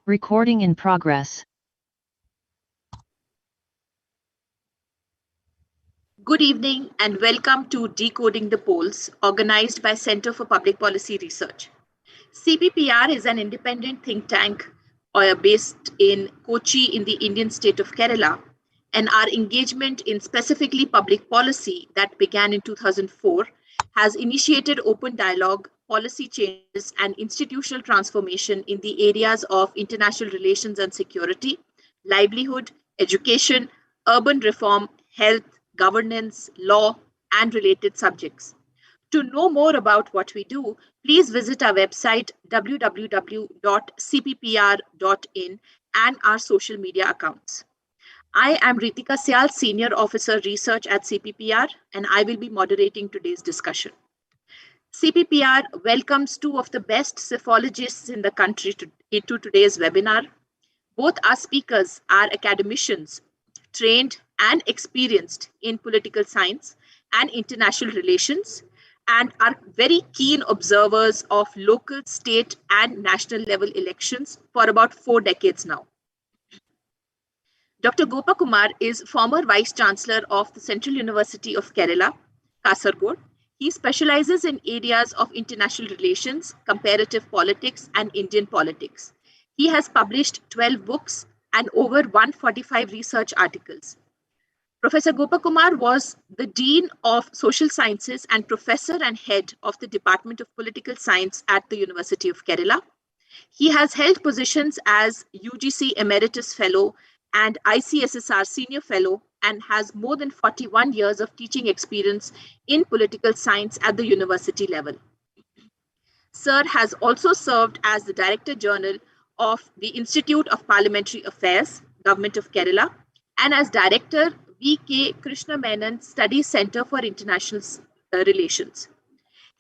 Recording in progress. Good evening and welcome to Decoding the Polls, organized by Center for Public Policy Research. CPPR is an independent think tank based in Kochi in the Indian state of Kerala, and our engagement in specifically public policy that began in 2004 has initiated open dialogue, policy changes, and institutional transformation in the areas of international relations and security, livelihood, education, urban reform, health, governance, law, and related subjects. To know more about what we do, please visit our website www.cppr.in and our social media accounts. I am Reetika, Syal, Senior Officer Research at CPPR, and I will be moderating today's discussion. CPPR welcomes two of the best psephologists in the country to today's webinar. Both our speakers are academicians trained and experienced in political science and international relations, and are very keen observers of local, state, and national level elections for about 4 decades now. Dr. Gopa Kumar is former Vice-Chancellor of the Central University of Kerala, Kasaragod. He specializes in areas of international relations, comparative politics, and Indian politics. He has published 12 books and over 145 research articles. Professor Gopa Kumar was the Dean of Social Sciences and Professor and Head of the Department of Political Science at the University of Kerala. He has held positions as UGC Emeritus Fellow and ICSSR Senior Fellow and has more than 41 years of teaching experience in political science at the university level. Sir has also served as the Director General of the Institute of Parliamentary Affairs, Government of Kerala, and as Director, V.K. Krishna Menon Study Center for International Relations.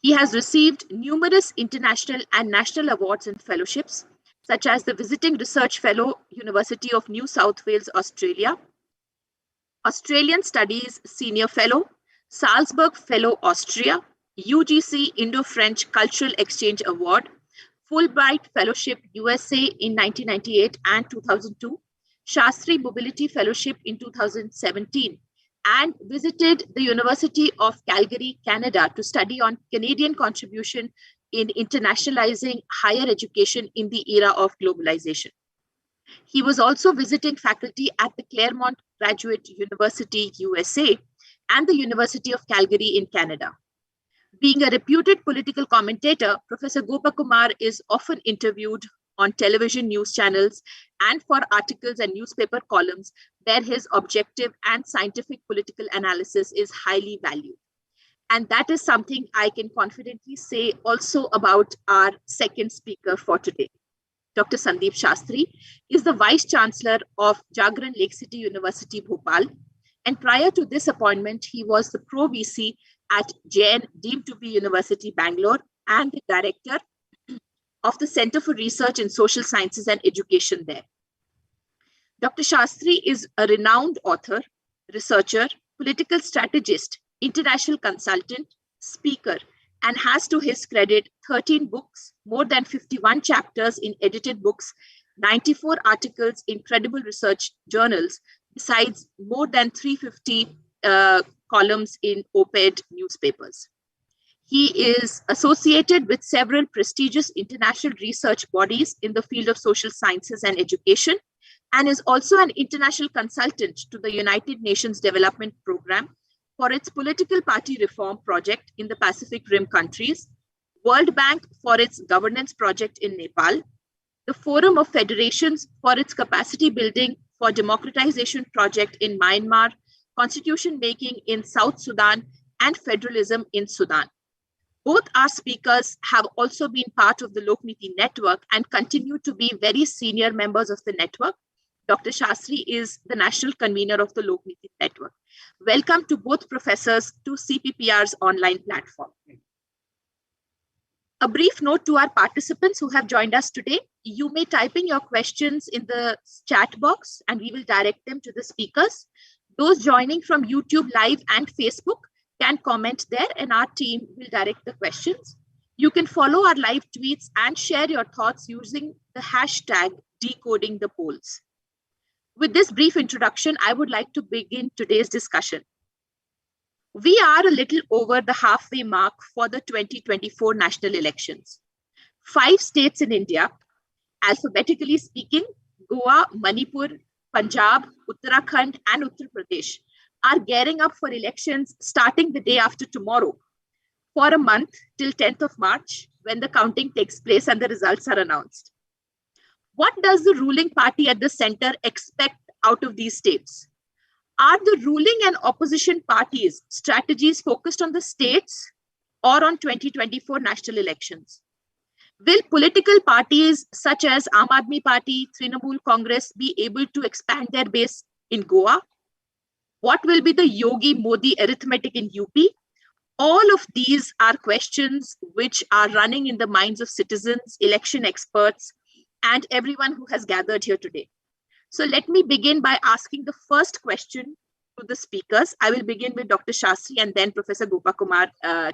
He has received numerous international and national awards and fellowships, such as the Visiting Research Fellow, University of New South Wales, Australia, Australian Studies Senior Fellow, Salzburg Fellow, Austria, UGC Indo-French Cultural Exchange Award, Fulbright Fellowship, USA in 1998 and 2002, Shastri Mobility Fellowship in 2017, and visited the University of Calgary, Canada to study on Canadian contribution in internationalizing higher education in the era of globalization. He was also visiting faculty at the Claremont Graduate University, USA, and the University of Calgary in Canada. Being a reputed political commentator, Professor Gopa Kumar is often interviewed on television news channels and for articles and newspaper columns where his objective and scientific political analysis is highly valued. And that is something I can confidently say also about our second speaker for today. Dr. Sandeep Shastri is the Vice-Chancellor of Jagran Lakecity University, Bhopal. And prior to this appointment, he was the Pro-VC at JN deemed to be University, Bangalore, and the Director of the Center for Research in Social Sciences and Education there. Dr. Shastri is a renowned author, researcher, political strategist, international consultant, speaker, and has to his credit 13 books, more than 51 chapters in edited books, 94 articles in credible research journals, besides more than 350 columns in op-ed newspapers. He is associated with several prestigious international research bodies in the field of social sciences and education, and is also an international consultant to the United Nations Development Programme for its political party reform project in the Pacific Rim countries, World Bank for its governance project in Nepal, the Forum of Federations for its capacity building for democratization project in Myanmar, constitution making in South Sudan, and federalism in Sudan. Both our speakers have also been part of the Lokniti network and continue to be very senior members of the network. Dr. Shastri is the national convener of the Lokniti network. Welcome to both professors to CPPR's online platform. A brief note to our participants who have joined us today. You may type in your questions in the chat box and we will direct them to the speakers. Those joining from YouTube Live and Facebook can comment there and our team will direct the questions. You can follow our live tweets and share your thoughts using the hashtag decoding the polls. With this brief introduction, I would like to begin today's discussion. We are a little over the halfway mark for the 2024 national elections. 5 states in India, alphabetically speaking, Goa, Manipur, Punjab, Uttarakhand, and Uttarpradesh, are gearing up for elections starting the day after tomorrow for a month till 10th of March, when the counting takes place and the results are announced. What does the ruling party at the center expect out of these states? Are the ruling and opposition parties' strategies focused on the states or on 2024 national elections? Will political parties such as Aam Aadmi Party, Trinamool Congress be able to expand their base in Goa? What will be the Yogi Modi arithmetic in UP? All of these are questions which are running in the minds of citizens, election experts, and everyone who has gathered here today. So let me begin by asking the first question to the speakers. I will begin with Dr. Shastri, and then Professor Gopa Kumar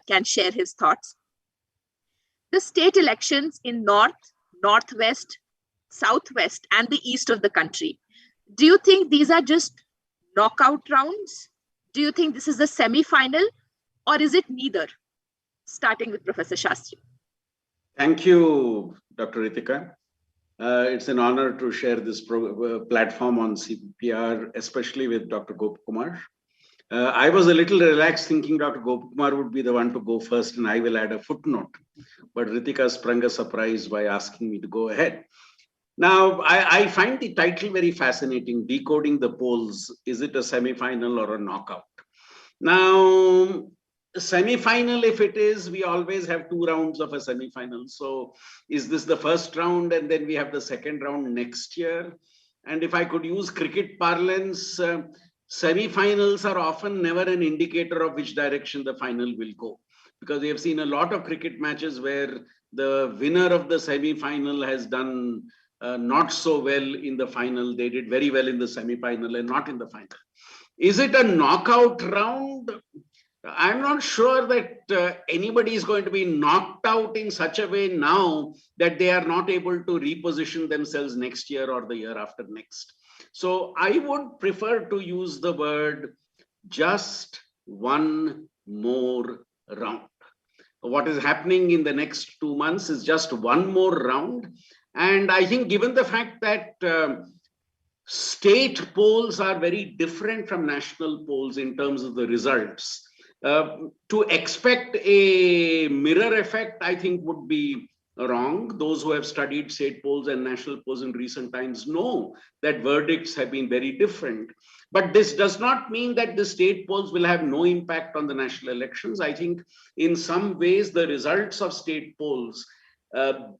can share his thoughts. The state elections in North, Northwest, Southwest, and the East of the country, do you think these are just knockout rounds? Do you think this is the semi-final, or is it neither? Starting with Professor Shastri. Thank you, Dr. Reetika. It's an honor to share this platform on CPPR, especially with Dr. Gopa Kumar. I was a little relaxed thinking Dr. Gopa Kumar would be the one to go first and I will add a footnote. But Reetika sprung a surprise by asking me to go ahead. Now, I find the title very fascinating, Decoding the Polls. Is it a semi-final or a knockout? Now, semi-final, if it is, we always have 2 rounds of a semi-final. So is this the first round and then we have the second round next year? And if I could use cricket parlance, semi-finals are often never an indicator of which direction the final will go. Because we have seen a lot of cricket matches where the winner of the semi-final has done not so well in the final. They did very well in the semi-final and not in the final. Is it a knockout round? I'm not sure that anybody is going to be knocked out in such a way now that they are not able to reposition themselves next year or the year after next. So I would prefer to use the word just one more round. What is happening in the next 2 months is just one more round. And I think given the fact that state polls are very different from national polls in terms of the results, to expect a mirror effect, I think, would be wrong. Those who have studied state polls and national polls in recent times know that verdicts have been very different. But this does not mean that the state polls will have no impact on the national elections. I think in some ways, the results of state polls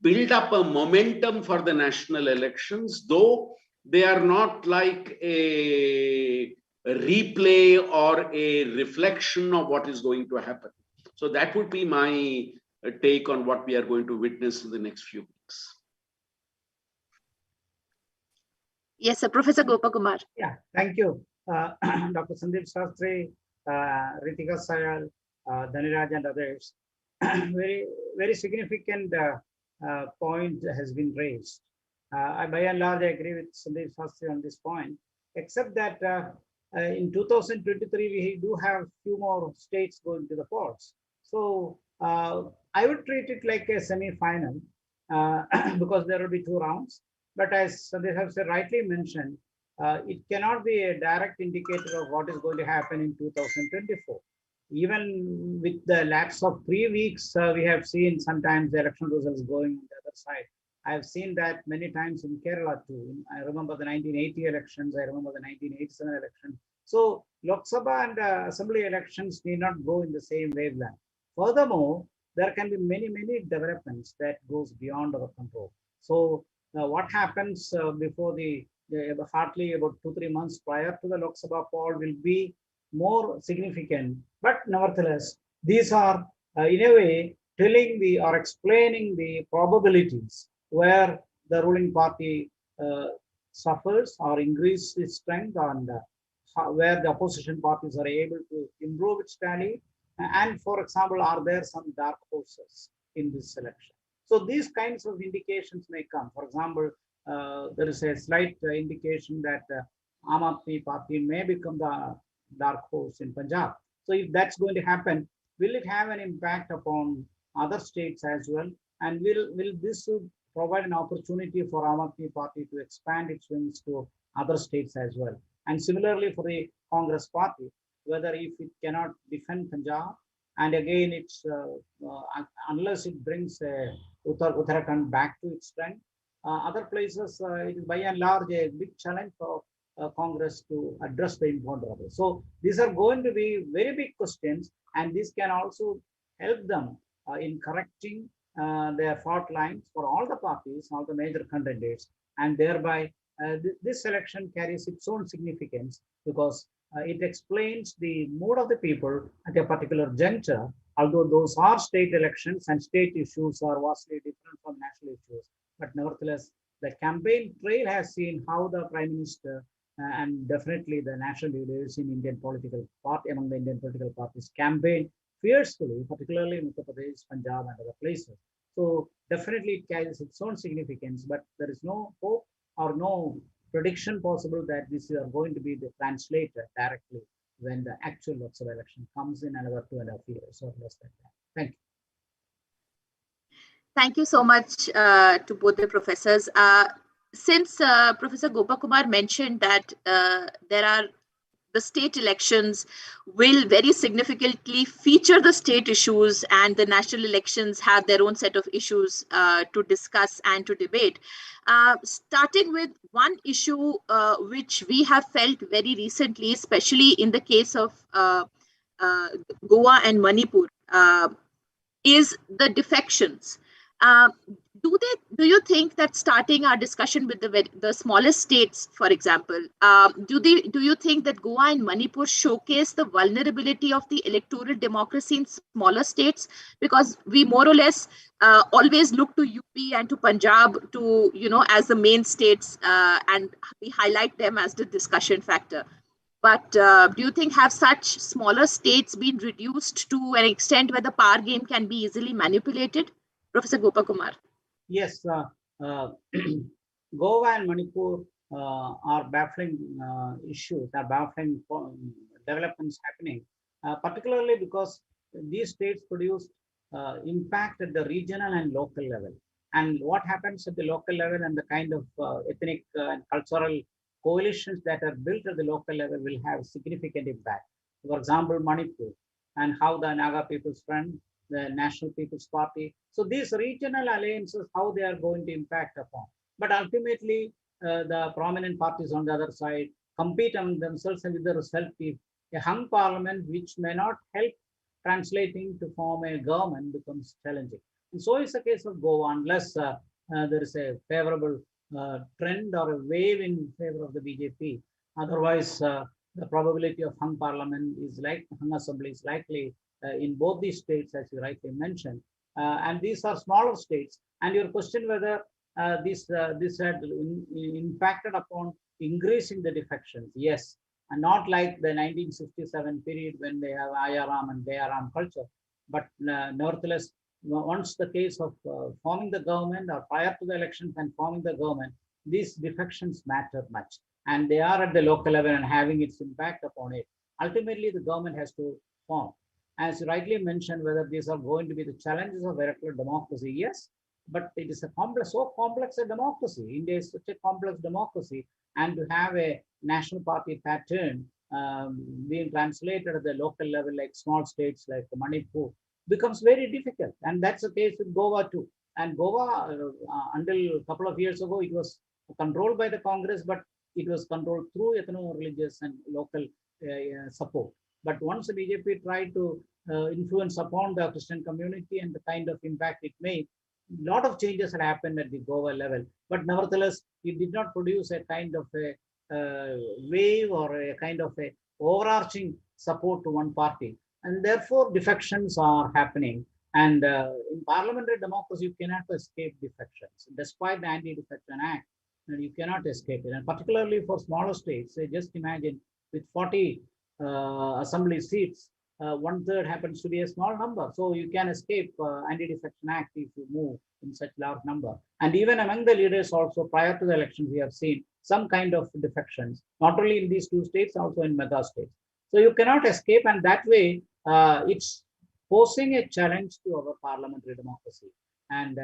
build up a momentum for the national elections, though they are not like a replay or a reflection of what is going to happen. So that would be my take on what we are going to witness in the next few weeks. Yes, sir. Professor Gopa Kumar. Yeah, thank you. Dr. Sandeep Shastri, Reetika, Syal, Dhaniraj and others. Very significant point has been raised. By and large, I agree with Sandeep Shastri on this point, except that in 2023, we do have few more states going to the polls. So I would treat it like a semi-final because there will be 2 rounds. But as they have rightly mentioned, it cannot be a direct indicator of what is going to happen in 2024. Even with the lapse of 3 weeks, we have seen sometimes the election results going on the other side. I have seen that many times in Kerala too. I remember the 1980 elections. I remember the 1987 election. So Lok Sabha and Assembly elections need not go in the same wavelength. Furthermore, there can be many developments that goes beyond our control. So what happens before the hardly about 2-3 months prior to the Lok Sabha poll will be more significant. But nevertheless, these are in a way telling or explaining the probabilities where the ruling party suffers or increases its strength, and where the opposition parties are able to improve its tally. And for example, are there some dark horses in this election? So these kinds of indications may come. For example, there is a slight indication that Aam Aadmi Party may become the dark horse in Punjab. So if that's going to happen, will it have an impact upon other states as well? And will this provide an opportunity for Aam Aadmi Party to expand its wings to other states as well? And similarly for the Congress Party, whether if it cannot defend Punjab, and again it's unless it brings Uttarakhand back to its strength, other places it is by and large a big challenge for Congress to address the imponderable. So these are going to be very big questions, and this can also help them in correcting their fault lines for all the parties, all the major contenders, and thereby this election carries its own significance because it explains the mood of the people at a particular juncture, although those are state elections and state issues are vastly different from national issues. But nevertheless, the campaign trail has seen how the Prime Minister and definitely the national leaders in Indian political party, among the Indian political parties, campaign fiercely, particularly in Uttarpradesh, Punjab, and other places. So definitely it carries its own significance, but there is no hope or no prediction possible that this is going to be translated directly when the actual Lok Sabha election comes in another 2.5 years or less than that. Thank you. Thank you so much to both the professors. Since Professor Gopa Kumar mentioned that the state elections will very significantly feature the state issues and the national elections have their own set of issues to discuss and to debate. Starting with one issue which we have felt very recently, especially in the case of Goa and Manipur, is the defections. Do you think that starting our discussion with the smallest states, for example, do you think that Goa and Manipur showcase the vulnerability of the electoral democracy in smaller states? Because we more or less always look to UP and to Punjab to as the main states, and we highlight them as the discussion factor. But do you think have such smaller states been reduced to an extent where the power game can be easily manipulated? Professor Gopa Kumar. Yes, Goa and Manipur are baffling issues, are baffling developments happening, particularly because these states produce impact at the regional and local level. And what happens at the local level and the kind of ethnic and cultural coalitions that are built at the local level will have significant impact. For example, Manipur and how the Naga People's Front, the National People's Party. So these regional alliances, how they are going to impact upon. But ultimately, the prominent parties on the other side compete among themselves, and with the result, a hung parliament which may not help translating to form a government becomes challenging. And so is the case of Goa, unless there is a favorable trend or a wave in favor of the BJP. Otherwise, the probability of hung parliament is like hung assembly is likely in both these states, as you rightly mentioned, and these are smaller states. And your question whether this had impacted upon increasing the defections, yes, and not like the 1967 period when they have Ayaram and Bayaram culture, but nevertheless, once the case of forming the government or prior to the elections and forming the government, these defections matter much, and they are at the local level and having its impact upon it. Ultimately, the government has to form. As you rightly mentioned, whether these are going to be the challenges of electoral democracy, yes, but it is a complex, so complex a democracy. India is such a complex democracy, and to have a national party pattern being translated at the local level, like small states like Manipur, becomes very difficult. And that's the case with Goa too. And Goa, until a couple of years ago, it was controlled by the Congress, but it was controlled through ethno-religious and local support. But once the BJP tried to influence upon the Christian community and the kind of impact it made, a lot of changes had happened at the Goa level. But nevertheless, it did not produce a kind of a wave or a kind of a overarching support to one party. And therefore, defections are happening. And in parliamentary democracy, you cannot escape defections. Despite the Anti-Defection Act, you cannot escape it. And particularly for smaller states, just imagine with 40 assembly seats, 1/3 happens to be a small number. So you can escape Anti-Defection Act if you move in such large number. And even among the leaders also, prior to the elections, we have seen some kind of defections, not only in these two states, also in mega states. So you cannot escape, and that way it's posing a challenge to our parliamentary democracy. And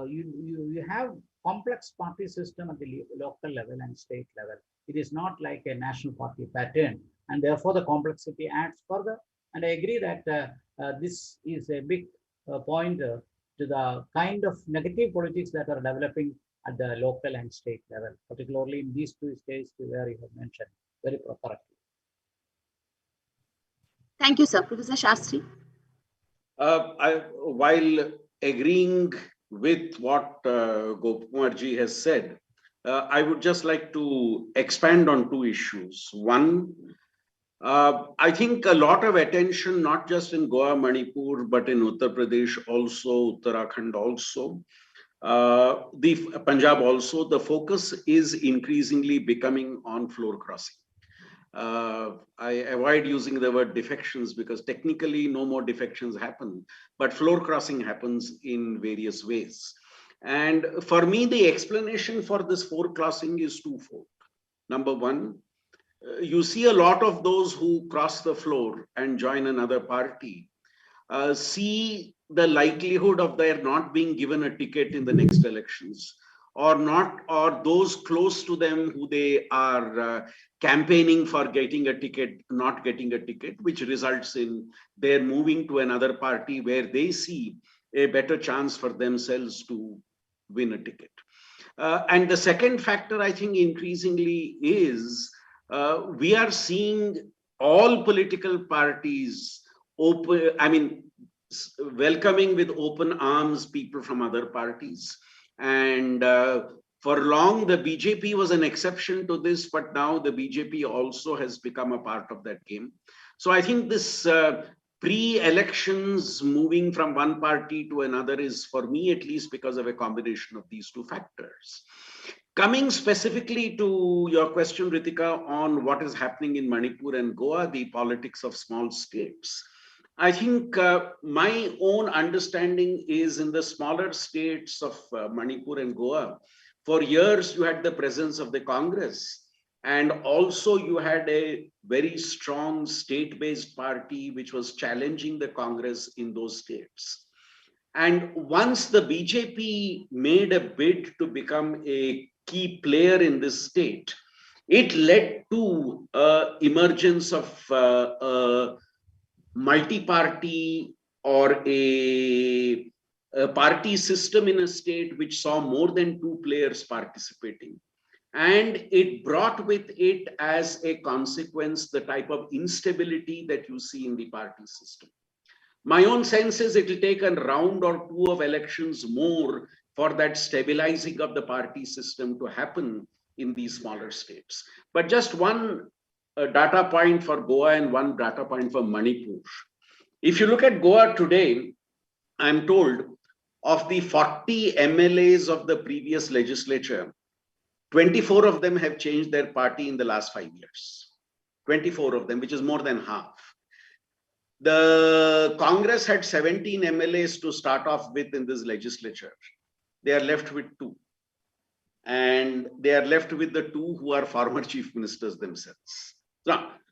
you have complex party system at the local level and state level. It is not like a national party pattern, and therefore the complexity adds further. And I agree that this is a big pointer to the kind of negative politics that are developing at the local and state level, particularly in these two states where you have mentioned very correctly. Thank you, sir. Professor Shastri. While agreeing with what Gopakumarji has said, I would just like to expand on two issues. One, I think a lot of attention, not just in Goa, Manipur, but in Uttarpradesh also, Uttarakhand also, the Punjab also, the focus is increasingly becoming on floor crossing. I avoid using the word defections because technically no more defections happen, but floor crossing happens in various ways. And for me, the explanation for this floor crossing is twofold. Number one, you see a lot of those who cross the floor and join another party, see the likelihood of their not being given a ticket in the next elections, or not, or those close to them who they are campaigning for getting a ticket, not getting a ticket, which results in their moving to another party where they see a better chance for themselves to win a ticket. And the second factor, I think, increasingly is we are seeing all political parties welcoming with open arms people from other parties. And for long, the BJP was an exception to this, but now the BJP also has become a part of that game. So I think this pre-elections moving from one party to another is, for me at least, because of a combination of these two factors. Coming specifically to your question, Reetika, on what is happening in Manipur and Goa, the politics of small states. I think my own understanding is in the smaller states of Manipur and Goa, for years you had the presence of the Congress, and also you had a very strong state-based party which was challenging the Congress in those states. And once the BJP made a bid to become a key player in this state, it led to emergence of multi-party or a party system in a state which saw more than two players participating. And it brought with it, as a consequence, the type of instability that you see in the party system. My own sense is it will take a round or two of elections more for that stabilizing of the party system to happen in these smaller states. But just one data point for Goa and one data point for Manipur. If you look at Goa today, I'm told of the 40 MLAs of the previous legislature, 24 of them have changed their party in the last 5 years. 24 of them, which is more than half. The Congress had 17 MLAs to start off with in this legislature. They are left with 2. And they are left with the 2 who are former chief ministers themselves.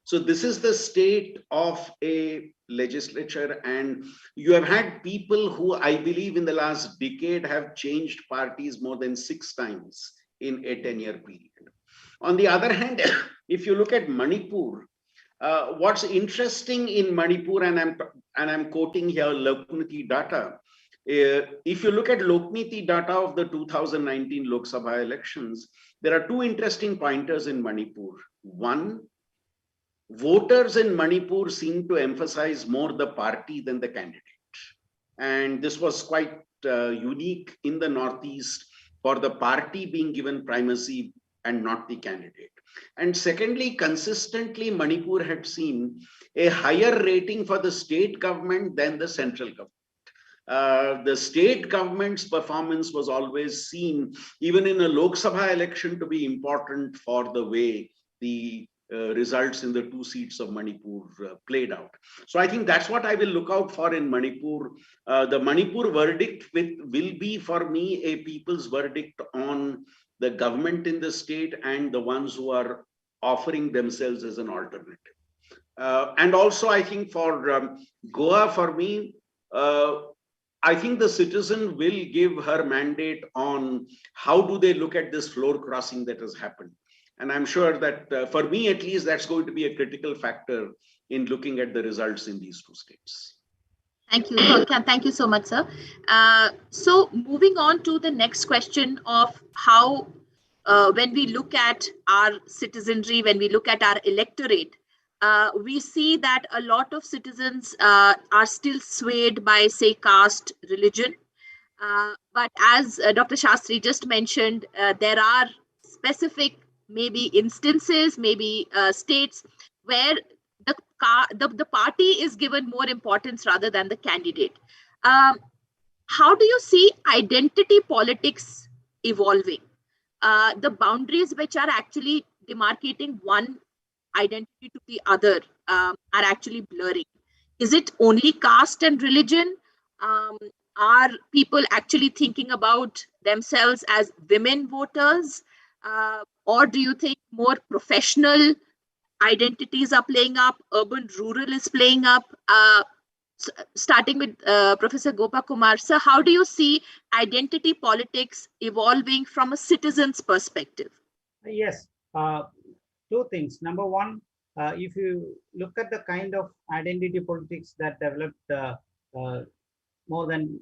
So this is the state of a legislature, and you have had people who, I believe, in the last decade have changed parties more than 6 times in a 10-year period. On the other hand, if you look at Manipur, what's interesting in Manipur, and I'm quoting here Lakecity data. If you look at Lakecity data of the 2019 Lok Sabha elections, there are 2 interesting pointers in Manipur. One, voters in Manipur seem to emphasize more the party than the candidate. And this was quite unique in the Northeast for the party being given primacy and not the candidate. And secondly, consistently, Manipur had seen a higher rating for the state government than the central government. The state government's performance was always seen, even in a Lok Sabha election, to be important for the way the results in the 2 seats of Manipur played out. So I think that's what I will look out for in Manipur. The Manipur verdict will be for me a people's verdict on the government in the state and the ones who are offering themselves as an alternative. And also I think for Goa, for me, I think the citizen will give her mandate on how do they look at this floor crossing that has happened. And I'm sure that for me, at least, that's going to be a critical factor in looking at the results in these 2 states. Thank you. Thank you so much, sir. So moving on to the next question of how, when we look at our citizenry, when we look at our electorate, we see that a lot of citizens are still swayed by, say, caste, religion. But as Dr. Shastri just mentioned, there are specific maybe instances, maybe states where the party is given more importance rather than the candidate. How do you see identity politics evolving? The boundaries which are actually demarcating one identity to the other are actually blurring. Is it only caste and religion? Are people actually thinking about themselves as women voters? Or do you think more professional identities are playing up, urban rural is playing up? Starting with Professor Gopa Kumar, sir, how do you see identity politics evolving from a citizen's perspective? Yes, 2 things. Number one, if you look at the kind of identity politics that developed more than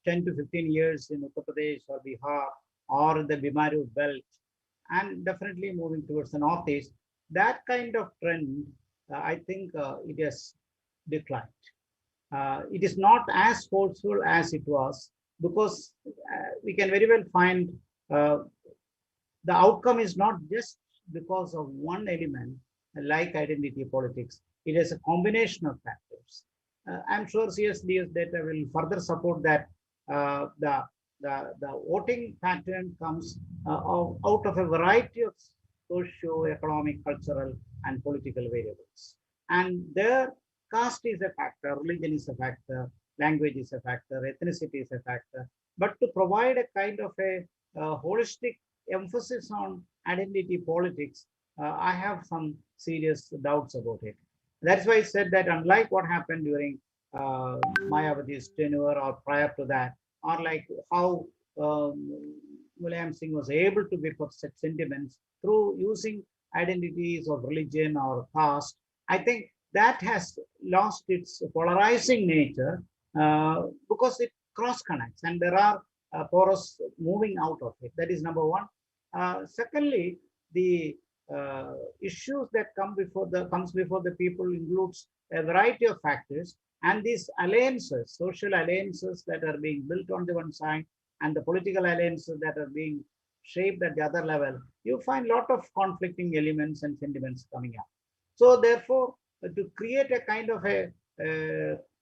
10 to 15 years in Uttarpradesh or Bihar or the Bimari belt, and definitely moving towards the northeast, that kind of trend, I think it has declined. It is not as forceful as it was, because we can very well find the outcome is not just because of one element like identity politics. It is a combination of factors. I'm sure CSDS data will further support that the voting pattern comes out of a variety of socio-economic, cultural, and political variables. And there, caste is a factor, religion is a factor, language is a factor, ethnicity is a factor. But to provide a kind of a holistic emphasis on identity politics, I have some serious doubts about it. That's why I said that unlike what happened during Mayawati's tenure or prior to that, or like how Mulayam Singh was able to whip up such sentiments through using identities of religion or caste, I think that has lost its polarizing nature because it cross connects and there are porous moving out of it. That is number one. Secondly, the issues that comes before the people includes a variety of factors, and these alliances, social alliances that are being built on the one side and the political alliances that are being shaped at the other level, you find a lot of conflicting elements and sentiments coming up. So therefore, to create a kind of a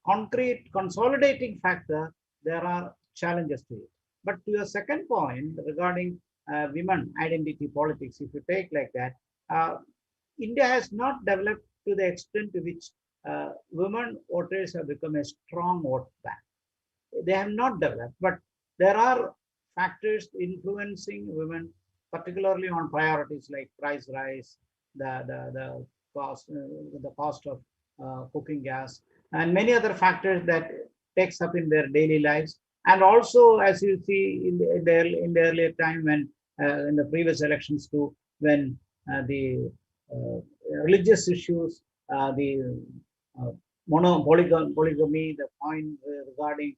concrete consolidating factor, there are challenges to it. But to your second point regarding women identity politics, if you take like that, India has not developed to the extent to which women voters have become a strong vote bank. They have not developed, but there are factors influencing women, particularly on priorities like price rise, the cost of cooking gas, and many other factors that takes up in their daily lives. And also, as you see in the earlier time when in the previous elections too, when the religious issues, the polygamy, the point regarding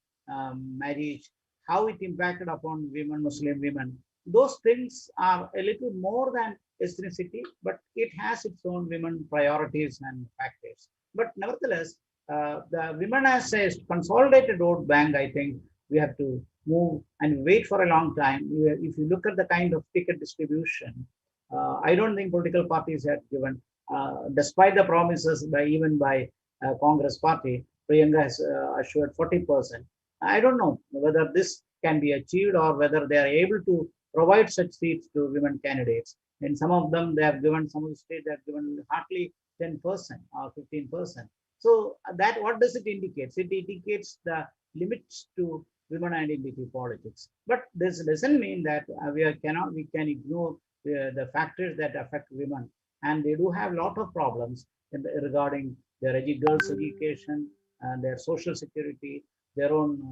marriage, how it impacted upon women, Muslim women, those things are a little more than ethnicity, but it has its own women priorities and factors. But nevertheless, the women as a consolidated vote bank, I think we have to move and wait for a long time. If you look at the kind of ticket distribution, I don't think political parties have given, despite the promises even by Congress party, Priyanka has assured 40%. I don't know whether this can be achieved or whether they are able to provide such seats to women candidates. In some of them, they have given, some of the states, they have given hardly 10% or 15%. So that, what does it indicate? It indicates the limits to women identity politics. But this doesn't mean that we can ignore the factors that affect women. And they do have a lot of problems regarding their girls' education, their social security, their own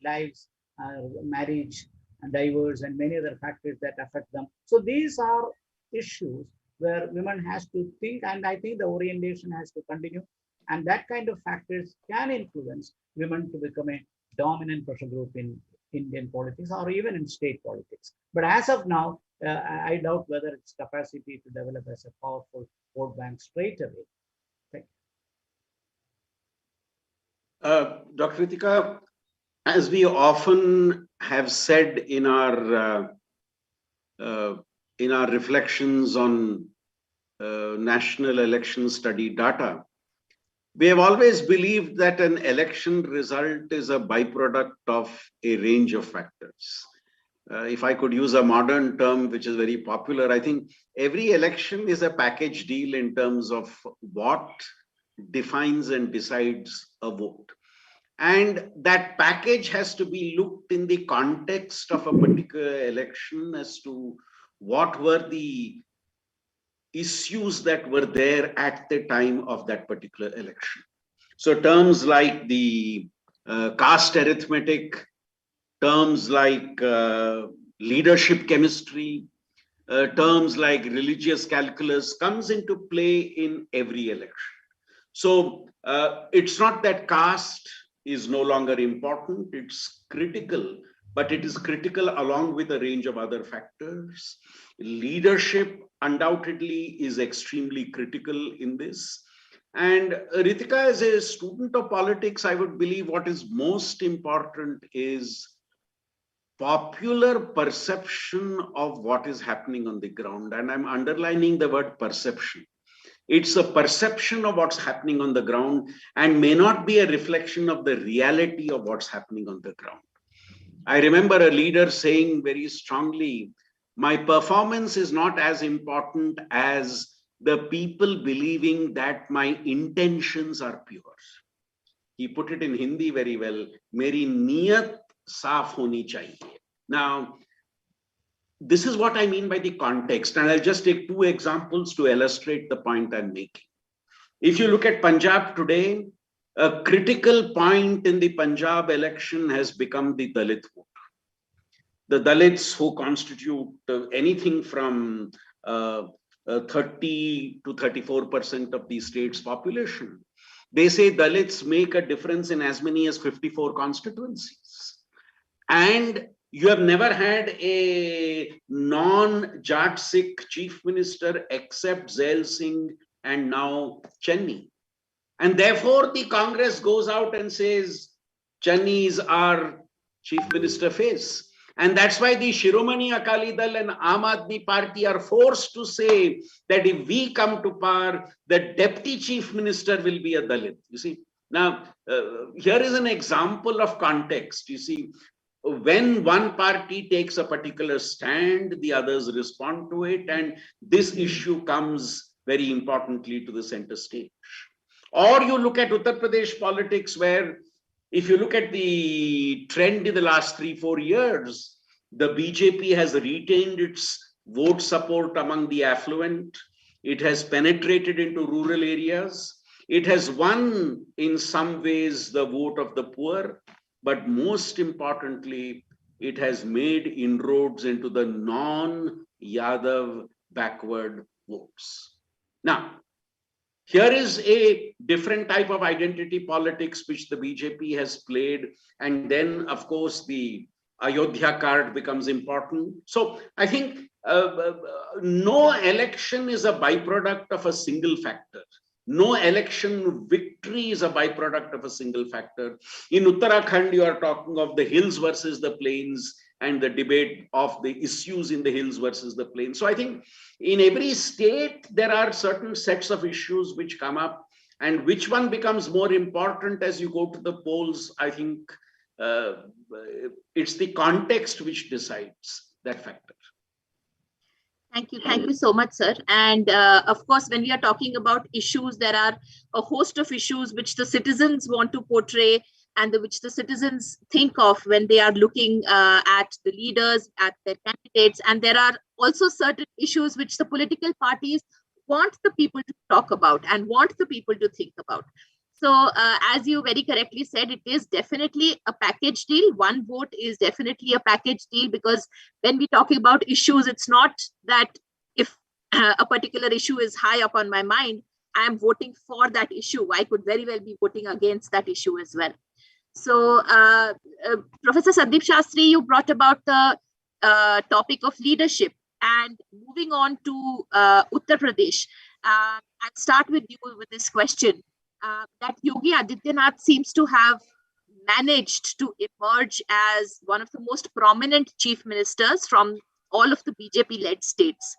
lives, marriage, and divorce, and many other factors that affect them. So these are issues where women has to think, and I think the orientation has to continue. And that kind of factors can influence women to become a dominant pressure group in Indian politics or even in state politics. But as of now, I doubt whether its capacity to develop as a powerful vote bank straight away. Dr. Reetika, as we often have said in our reflections on national election study data, we have always believed that an election result is a byproduct of a range of factors. If I could use a modern term, which is very popular, I think every election is a package deal in terms of what defines and decides a vote. And that package has to be looked in the context of a particular election as to what were the issues that were there at the time of that particular election. So terms like the caste arithmetic, terms like leadership chemistry, terms like religious calculus comes into play in every election. So it's not that caste is no longer important, it's critical, but it is critical along with a range of other factors. Leadership undoubtedly is extremely critical in this. And Reetika, as a student of politics, I would believe what is most important is popular perception of what is happening on the ground. And I'm underlining the word perception. It's a perception of what's happening on the ground and may not be a reflection of the reality of what's happening on the ground. I remember a leader saying very strongly, my performance is not as important as the people believing that my intentions are pure. He put it in Hindi very well, Meri niyat saaf honi chahiye. Now, this is what I mean by the context, and I'll just take two examples to illustrate the point I'm making. If you look at Punjab today, a critical point in the Punjab election has become the Dalit vote. The Dalits, who constitute anything from 30 to 34% of the state's population, they say Dalits make a difference in as many as 54 constituencies. And you have never had a non-Jat Sikh chief minister except Zail Singh and now Channi. And therefore the Congress goes out and says, Channi is our chief minister face. And that's why the Shiromani Akali Dal and Aam Aadmi Party are forced to say that if we come to power, the deputy chief minister will be a Dalit. You see, now here is an example of context. You see, when one party takes a particular stand, the others respond to it, and this issue comes very importantly to the center stage. Or you look at Uttar Pradesh politics, where if you look at the trend in the last 3-4 years, the BJP has retained its vote support among the affluent. It has penetrated into rural areas. It has won in some ways the vote of the poor, but most importantly, it has made inroads into the non-Yadav backward votes. Now, here is a different type of identity politics which the BJP has played. And then, of course, the Ayodhya card becomes important. So I think no election is a byproduct of a single factor. No election victory is a byproduct of a single factor. In Uttarakhand, you are talking of the hills versus the plains and the debate of the issues in the hills versus the plains. So I think in every state, there are certain sets of issues which come up, and which one becomes more important as you go to the polls, I think it's the context which decides that factor. Thank you so much, sir. And of course, when we are talking about issues, there are a host of issues which the citizens want to portray and which the citizens think of when they are looking at the leaders, at their candidates. And there are also certain issues which the political parties want the people to talk about and want the people to think about. So, as you very correctly said, it is definitely a package deal. One vote is definitely a package deal, because when we talk about issues, it's not that if a particular issue is high up on my mind, I am voting for that issue. I could very well be voting against that issue as well. So, Professor Sandeep Shastri, you brought about the topic of leadership. And moving on to Uttar Pradesh, I'll start with you with this question. That Yogi Adityanath seems to have managed to emerge as one of the most prominent chief ministers from all of the BJP-led states,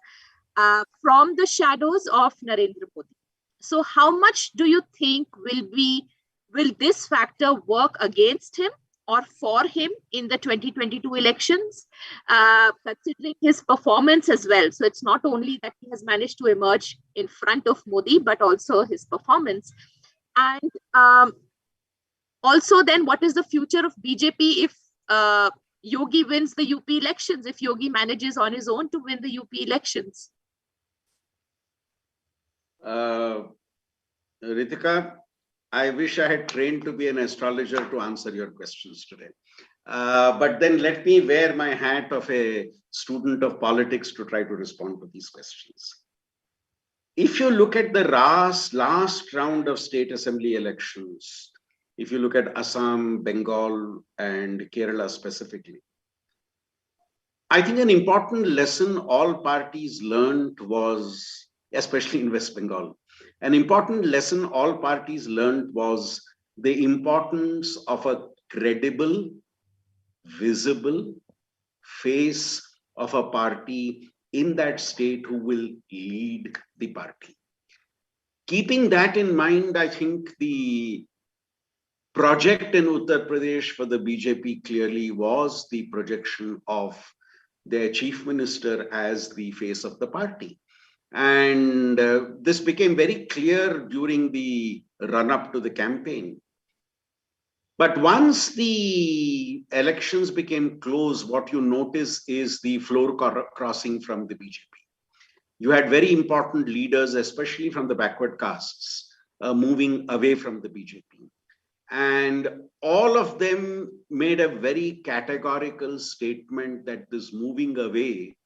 from the shadows of Narendra Modi. So, how much do you think will this factor work against him or for him in the 2022 elections, considering his performance as well? So, it's not only that he has managed to emerge in front of Modi, but also his performance. And also, then, what is the future of BJP if Yogi wins the UP elections, if Yogi manages on his own to win the UP elections? Reetika, I wish I had trained to be an astrologer to answer your questions today. But then let me wear my hat of a student of politics to try to respond to these questions. If you look at the last round of state assembly elections, if you look at Assam, Bengal, and Kerala specifically, I think an important lesson all parties learned was, especially in West Bengal, an important lesson all parties learned was the importance of a credible, visible face of a party in that state who will lead the party. Keeping that in mind, I think the project in Uttar Pradesh for the BJP clearly was the projection of their chief minister as the face of the party. And this became very clear during the run-up to the campaign. But once the elections became close, what you notice is the floor crossing from the BJP. You had very important leaders, especially from the backward castes, moving away from the BJP. And all of them made a very categorical statement that this moving away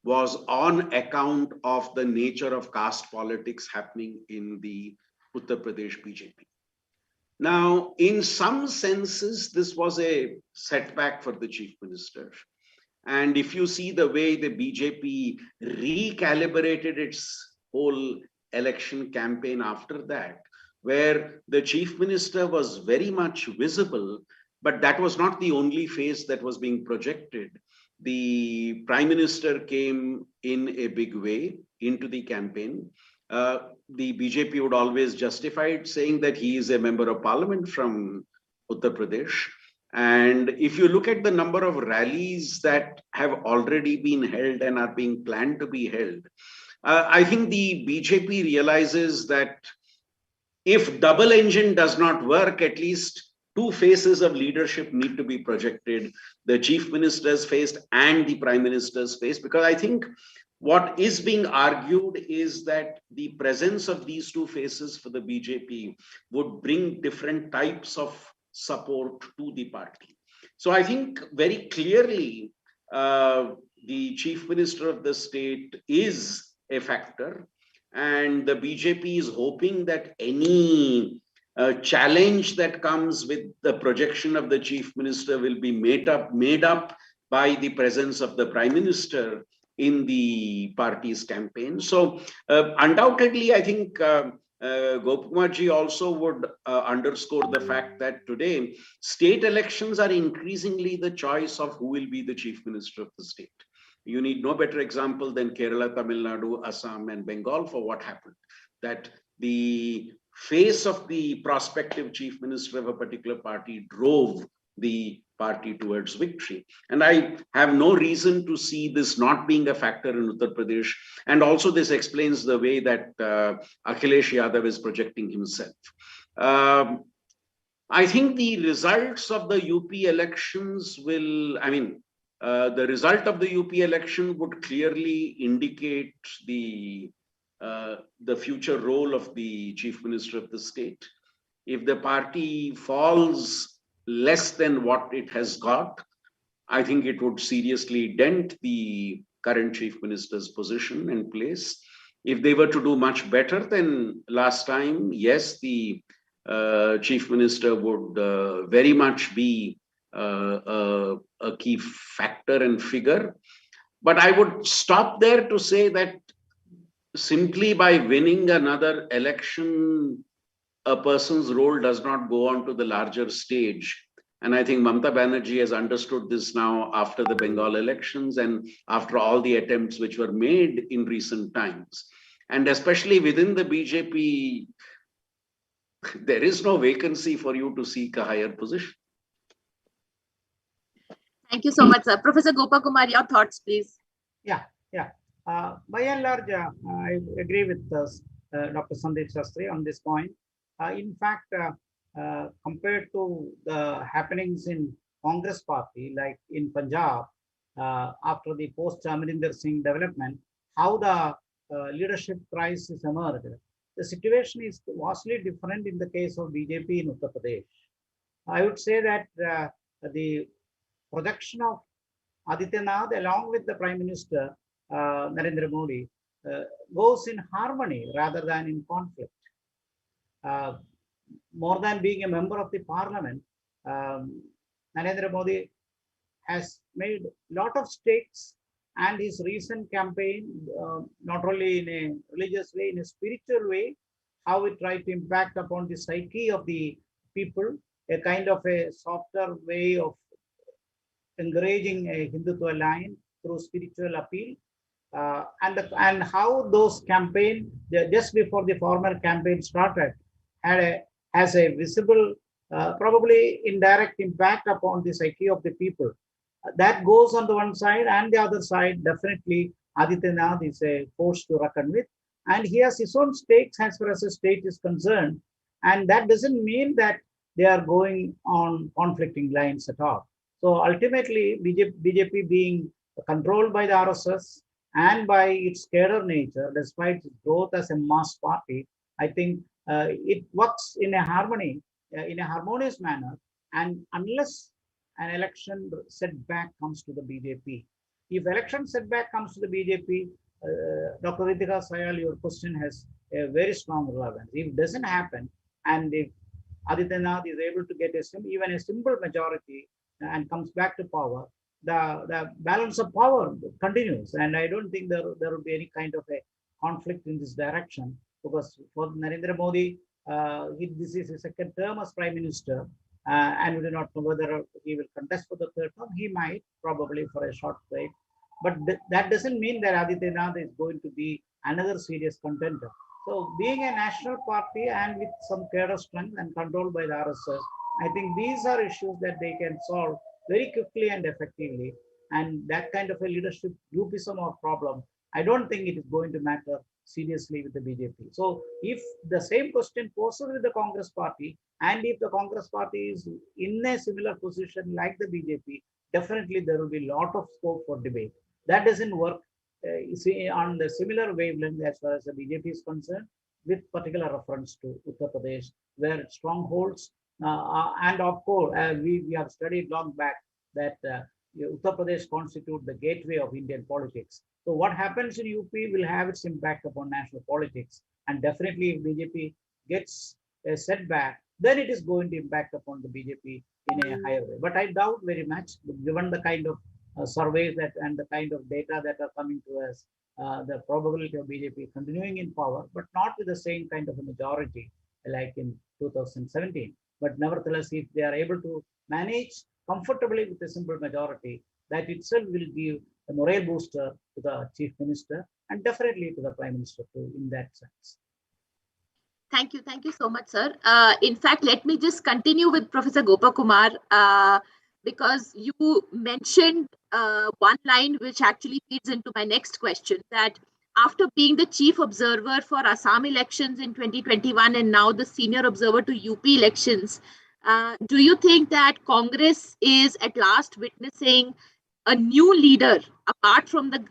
was on account of the nature of caste politics happening in the Uttar Pradesh BJP. Now, in some senses, this was a setback for the chief minister. And if you see the way the BJP recalibrated its whole election campaign after that, where the chief minister was very much visible, but that was not the only face that was being projected. The prime minister came in a big way into the campaign. The BJP would always justify it, saying that he is a member of parliament from Uttar Pradesh. And if you look at the number of rallies that have already been held and are being planned to be held, I think the BJP realizes that if double engine does not work, at least two faces of leadership need to be projected, the chief minister's face and the prime minister's face, because I think what is being argued is that the presence of these two faces for the BJP would bring different types of support to the party. So I think very clearly the chief minister of the state is a factor, and the BJP is hoping that any challenge that comes with the projection of the chief minister will be made up by the presence of the prime minister in the party's campaign. So undoubtedly, I think Gopakumarji also would underscore the fact that today state elections are increasingly the choice of who will be the chief minister of the state. You need no better example than Kerala, Tamil Nadu, Assam, and Bengal for what happened. That the face of the prospective chief minister of a particular party drove the party towards victory. And I have no reason to see this not being a factor in Uttar Pradesh. And also this explains the way that Akhilesh Yadav is projecting himself. I think the results of the UP elections will, the result of the UP election would clearly indicate the future role of the chief minister of the state. If the party falls less than what it has got, I think it would seriously dent the current chief minister's position and place. If they were to do much better than last time, yes, the chief minister would very much be a key factor and figure. But I would stop there to say that simply by winning another election, a person's role does not go on to the larger stage. And I think Mamata Banerjee has understood this now after the Bengal elections and after all the attempts which were made in recent times. And especially within the BJP, there is no vacancy for you to seek a higher position. Thank you so much, sir. Professor Gopa Kumar, your thoughts, please. Yeah. By and large, I agree with Dr. Sandeep Shastri on this point. In fact, compared to the happenings in Congress party, like in Punjab, after the post-Amarinder Singh development, how the leadership crisis emerged. The situation is vastly different in the case of BJP in Uttar Pradesh. I would say that the projection of Adityanath along with the Prime Minister Narendra Modi goes in harmony rather than in conflict. More than being a member of the parliament, Narendra Modi has made a lot of stakes, and his recent campaign, not only in a religious way, in a spiritual way, how it tried to impact upon the psyche of the people, a kind of a softer way of encouraging a Hindutva line through spiritual appeal, and how those campaign just before the formal campaign started has a visible, probably indirect impact upon the psyche of the people. That goes on the one side, and the other side, definitely Adityanath is a force to reckon with, and he has his own stakes as far as the state is concerned, and that doesn't mean that they are going on conflicting lines at all. So ultimately, BJP being controlled by the RSS and by its cadre nature, despite its growth as a mass party, I think it works in a harmony, in a harmonious manner, and unless an election setback comes to the BJP. If election setback comes to the BJP, Dr. Reetika, Syal, your question has a very strong relevance. If it doesn't happen, and if Adityanath is able to get even a simple majority and comes back to power, the balance of power continues. And I don't think there will be any kind of a conflict in this direction, because for Narendra Modi, this is his second term as Prime Minister. And we do not know whether he will contest for the third term. He might, probably for a short period. But that doesn't mean that Adityanath is going to be another serious contender. So being a national party and with some cadre strength and controlled by the RSS, I think these are issues that they can solve very quickly and effectively. And that kind of a leadership groupism or problem, I don't think it is going to matter seriously with the BJP. So if the same question poses with the Congress party, and if the Congress party is in a similar position like the BJP, definitely there will be a lot of scope for debate. That doesn't work on the similar wavelength as far as the BJP is concerned, with particular reference to Uttar Pradesh, where strongholds, and of course, we have studied long back that Uttar Pradesh constitute the gateway of Indian politics. So what happens in UP will have its impact upon national politics. And definitely if BJP gets a setback, then it is going to impact upon the BJP in a higher way. But I doubt very much, given the kind of surveys that and the kind of data that are coming to us, the probability of BJP continuing in power, but not with the same kind of a majority like in 2017. But nevertheless, if they are able to manage comfortably with a simple majority, that itself will give a morale booster to the chief minister and definitely to the prime minister too, in that sense. Thank you. Thank you so much, sir. In fact, let me just continue with Professor Gopa Kumar, because you mentioned one line which actually feeds into my next question, that after being the chief observer for Assam elections in 2021 and now the senior observer to UP elections, do you think that Congress is at last witnessing a new leader apart from the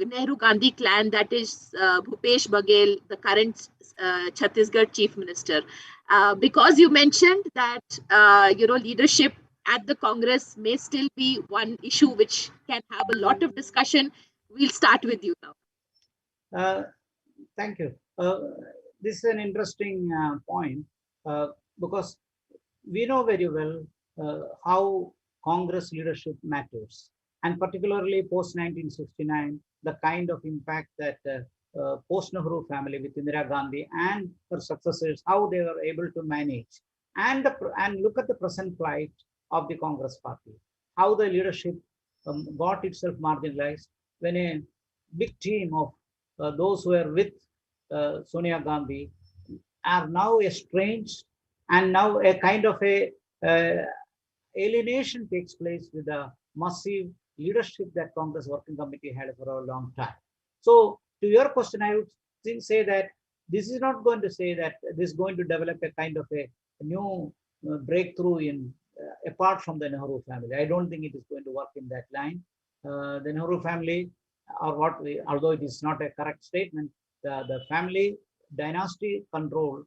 Nehru Gandhi clan, that is Bhupesh Baghel, the current Chhattisgarh chief minister? Because you mentioned that leadership at the Congress may still be one issue which can have a lot of discussion. We'll start with you now. Thank you. This is an interesting point, because we know very well how Congress leadership matters, and particularly post 1969, the kind of impact that post-Nehru family with Indira Gandhi and her successors, how they were able to manage, and look at the present plight of the Congress party, how the leadership got itself marginalized when a big team of those who are with Sonia Gandhi are now estranged, and now a kind of a alienation takes place with the massive leadership that Congress Working Committee had for a long time. So, to your question, I would say that this is not going to say that this is going to develop a kind of a new breakthrough in apart from the Nehru family. I don't think it is going to work in that line. The Nehru family, or what we, although it is not a correct statement, the family dynasty control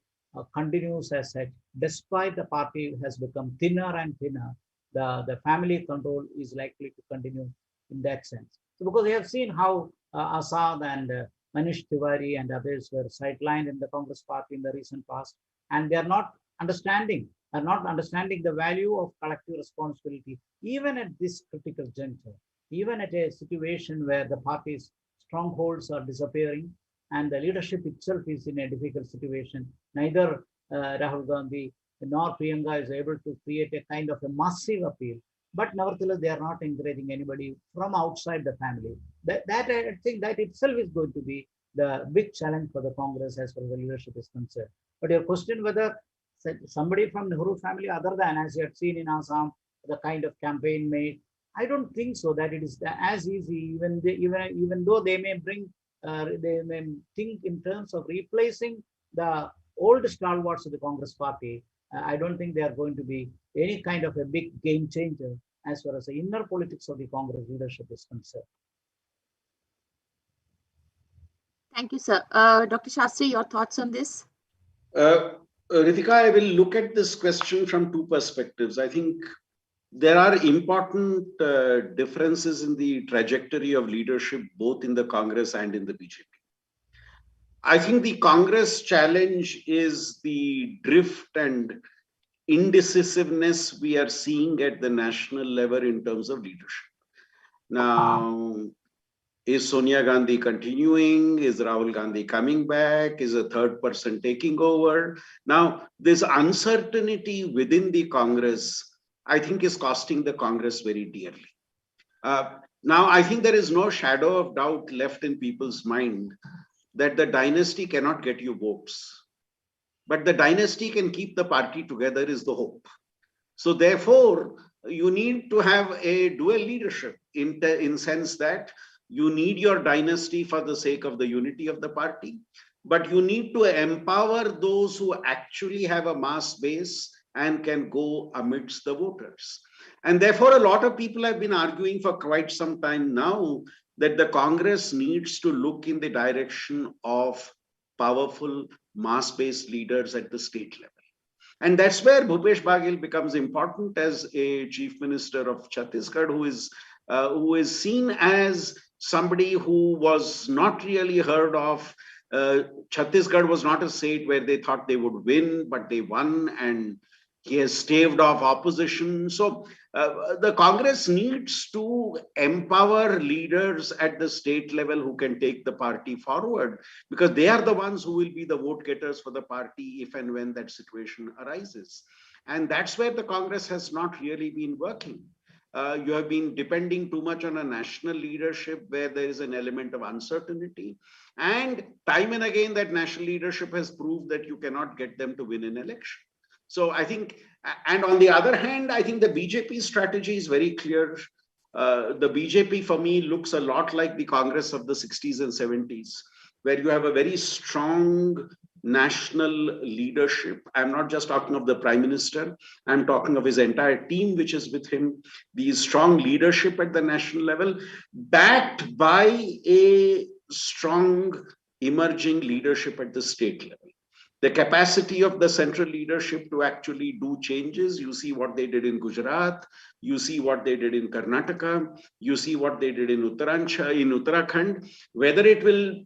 continues as such, despite the party has become thinner and thinner. The family control is likely to continue in that sense. So because we have seen how Azad and Manish Tiwari and others were sidelined in the Congress party in the recent past, and they are not understanding the value of collective responsibility, even at this critical juncture, even at a situation where the party's strongholds are disappearing and the leadership itself is in a difficult situation. Neither Rahul Gandhi nor Priyanka is able to create a kind of a massive appeal, but nevertheless they are not encouraging anybody from outside the family. That I think that itself is going to be the big challenge for the Congress as far as the leadership is concerned. But your question whether somebody from Nehru family, other than as you had seen in Assam, the kind of campaign made, I don't think so that it is as easy. Even though they may bring, they may think in terms of replacing the old stalwarts of the Congress party. I don't think they are going to be any kind of a big game changer as far as the inner politics of the Congress leadership is concerned. Thank you, sir. Dr. Shastri, your thoughts on this? Reetika, I will look at this question from two perspectives. I think there are important differences in the trajectory of leadership, both in the Congress and in the BJP. I think the Congress challenge is the drift and indecisiveness we are seeing at the national level in terms of leadership. Now, is Sonia Gandhi continuing? Is Rahul Gandhi coming back? Is a third person taking over? Now, this uncertainty within the Congress, I think, is costing the Congress very dearly. Now, I think there is no shadow of doubt left in people's mind that the dynasty cannot get you votes, but the dynasty can keep the party together is the hope. So therefore, you need to have a dual leadership in sense that you need your dynasty for the sake of the unity of the party, but you need to empower those who actually have a mass base and can go amidst the voters. And therefore, a lot of people have been arguing for quite some time now that the Congress needs to look in the direction of powerful mass-based leaders at the state level. And that's where Bhupesh Baghel becomes important as a chief minister of Chhattisgarh, who is seen as somebody who was not really heard of. Chhattisgarh was not a state where they thought they would win, but they won, and he has staved off opposition. So the Congress needs to empower leaders at the state level who can take the party forward, because they are the ones who will be the vote getters for the party if and when that situation arises. And that's where the Congress has not really been working. You have been depending too much on a national leadership where there is an element of uncertainty. And time and again, that national leadership has proved that you cannot get them to win an election. So I think, and on the other hand, I think the BJP strategy is very clear. The BJP for me looks a lot like the Congress of the 60s and 70s, where you have a very strong national leadership. I'm not just talking of the Prime Minister, I'm talking of his entire team, which is with him, the strong leadership at the national level, backed by a strong emerging leadership at the state level. The capacity of the central leadership to actually do changes. You see what they did in Gujarat, you see what they did in Karnataka, you see what they did in Uttarakhand. Whether it will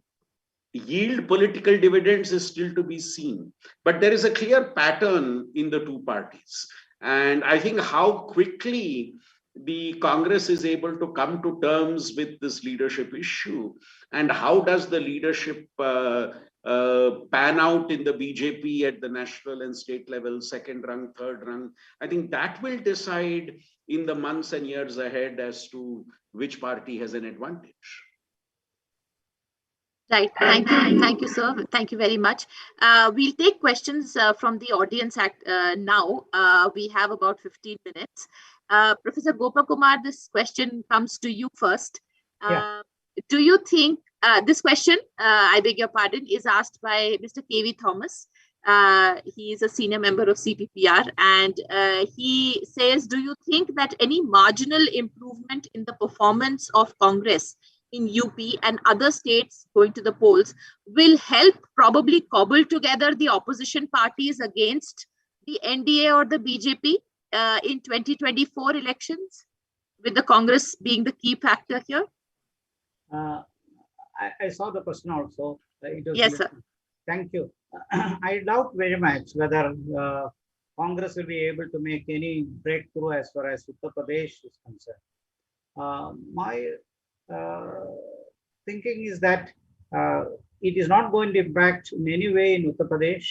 yield political dividends is still to be seen. But there is a clear pattern in the two parties. And I think how quickly the Congress is able to come to terms with this leadership issue, and how does the leadership pan out in the BJP at the national and state level, second rung, third rung. I think that will decide in the months and years ahead as to which party has an advantage. Right. Thank you, sir. Thank you very much. We'll take questions from the audience now. We have about 15 minutes. Professor Gopa Kumar, this question comes to you first. Do you think this question, I beg your pardon, is asked by Mr. K.V. Thomas. He is a senior member of CPPR, and he says, do you think that any marginal improvement in the performance of Congress in UP and other states going to the polls will help probably cobble together the opposition parties against the NDA or the BJP in 2024 elections, with the Congress being the key factor here? I saw the question also. Yes, sir. Thank you. I doubt very much whether Congress will be able to make any breakthrough as far as Uttarpradesh is concerned. My thinking is that it is not going to impact in any way in Uttar Pradesh.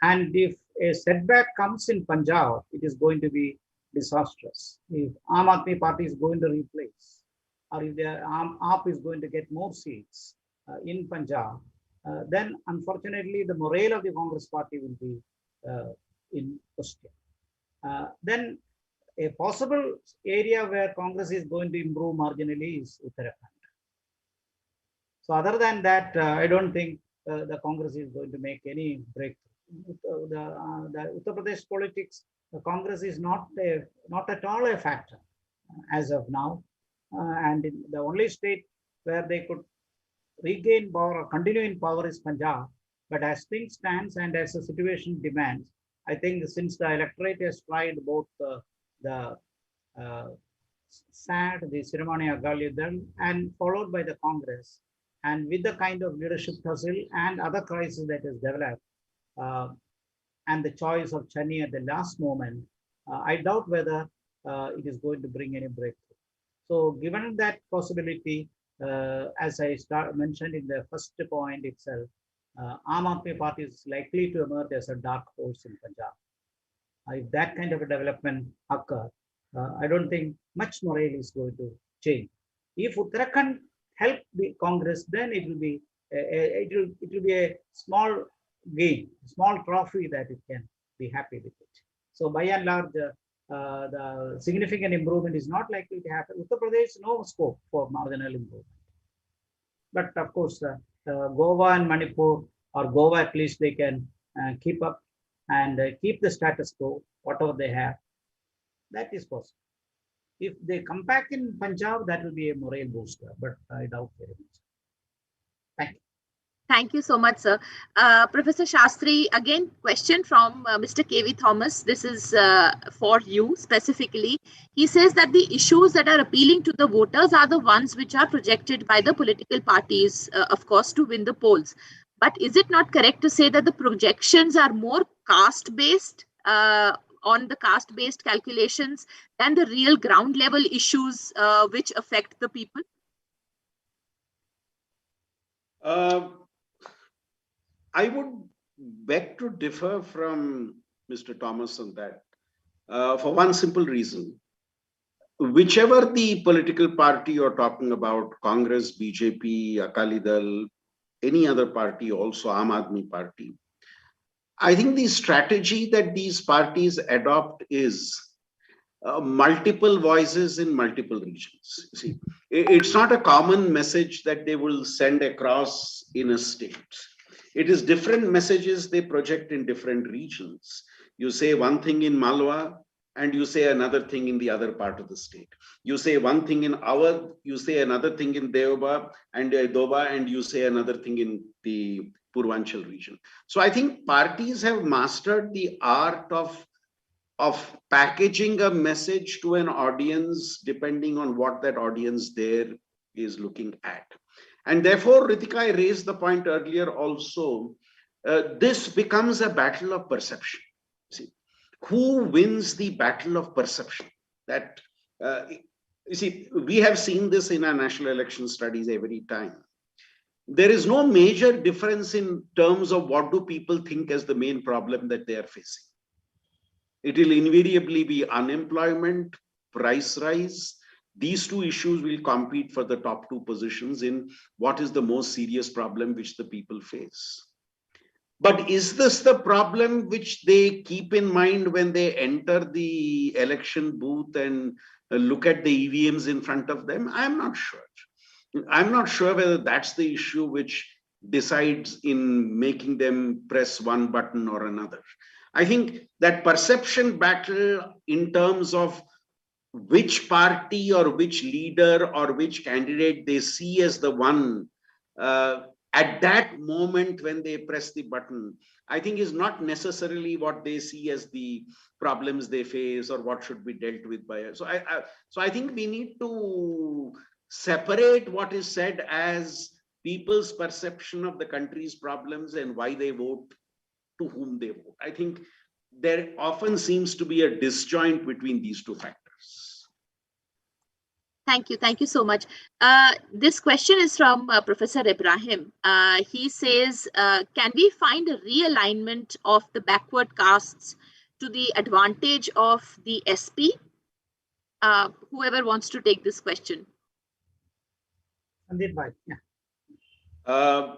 And if a setback comes in Punjab, it is going to be disastrous. If Aam Aadmi Party is going to replace, or if the AAP is going to get more seats in Punjab, then unfortunately the morale of the Congress Party will be in question. Then a possible area where Congress is going to improve marginally is Uttarakhand. So other than that, I don't think the Congress is going to make any breakthrough. The Uttar Pradesh politics, the Congress is not at all a factor as of now. And the only state where they could regain power or continue in power is Punjab. But as things stands and as the situation demands, I think since the electorate has tried both the SAD, the ceremony Agalidal, and followed by the Congress, and with the kind of leadership tussle and other crises that has developed, and the choice of Chani at the last moment, I doubt whether it is going to bring any breakthrough. So given that possibility, as I mentioned in the first point itself, Aam Aadmi Party is likely to emerge as a dark horse in Punjab. If that kind of a development occurs, I don't think much morale is going to change. If Uttarakhand help the Congress, then it will be a small gain, small trophy that it can be happy with it. So by and large, the significant improvement is not likely to happen. Uttar Pradesh, no scope for marginal improvement. But of course, Goa and Manipur, or Goa at least, they can keep up and keep the status quo, whatever they have. That is possible. If they come back in Punjab, that will be a morale booster, but I doubt very much. Thank you. Thank you so much, sir. Professor Shastri, again, question from Mr. K.V. Thomas. This is for you specifically. He says that the issues that are appealing to the voters are the ones which are projected by the political parties, of course, to win the polls. But is it not correct to say that the projections are more caste-based, on the caste-based calculations, than the real ground-level issues which affect the people? I would beg to differ from Mr. Thomas on that, for one simple reason. whichever the political party you're talking about, Congress, BJP, Akali Dal, any other party, also Aam Aadmi Party, I think the strategy that these parties adopt is multiple voices in multiple regions. See, it's not a common message that they will send across in a state. It is different messages they project in different regions. You say one thing in Malwa and you say another thing in the other part of the state. You say one thing in Awadh, you say another thing in Doba and you say another thing in the Purvanchal region. So I think parties have mastered the art of packaging a message to an audience depending on what that audience there is looking at. And therefore, Ritika, I raised the point earlier also, this becomes a battle of perception. See, who wins the battle of perception? That, you see, we have seen this in our national election studies every time. There is no major difference in terms of what do people think as the main problem that they are facing. It will invariably be unemployment, price rise. These two issues will compete for the top two positions in what is the most serious problem which the people face. But is this the problem which they keep in mind when they enter the election booth and look at the EVMs in front of them? I'm not sure. I'm not sure whether that's the issue which decides in making them press one button or another. I think that perception battle in terms of which party or which leader or which candidate they see as the one at that moment when they press the button, I think is not necessarily what they see as the problems they face or what should be dealt with by us. So I think we need to separate what is said as people's perception of the country's problems and why they vote to whom they vote. I think there often seems to be a disjoint between these two factors. Thank you. Thank you so much. This question is from Professor Ibrahim. He says, can we find a realignment of the backward castes to the advantage of the SP? Whoever wants to take this question. Sandeep, yeah.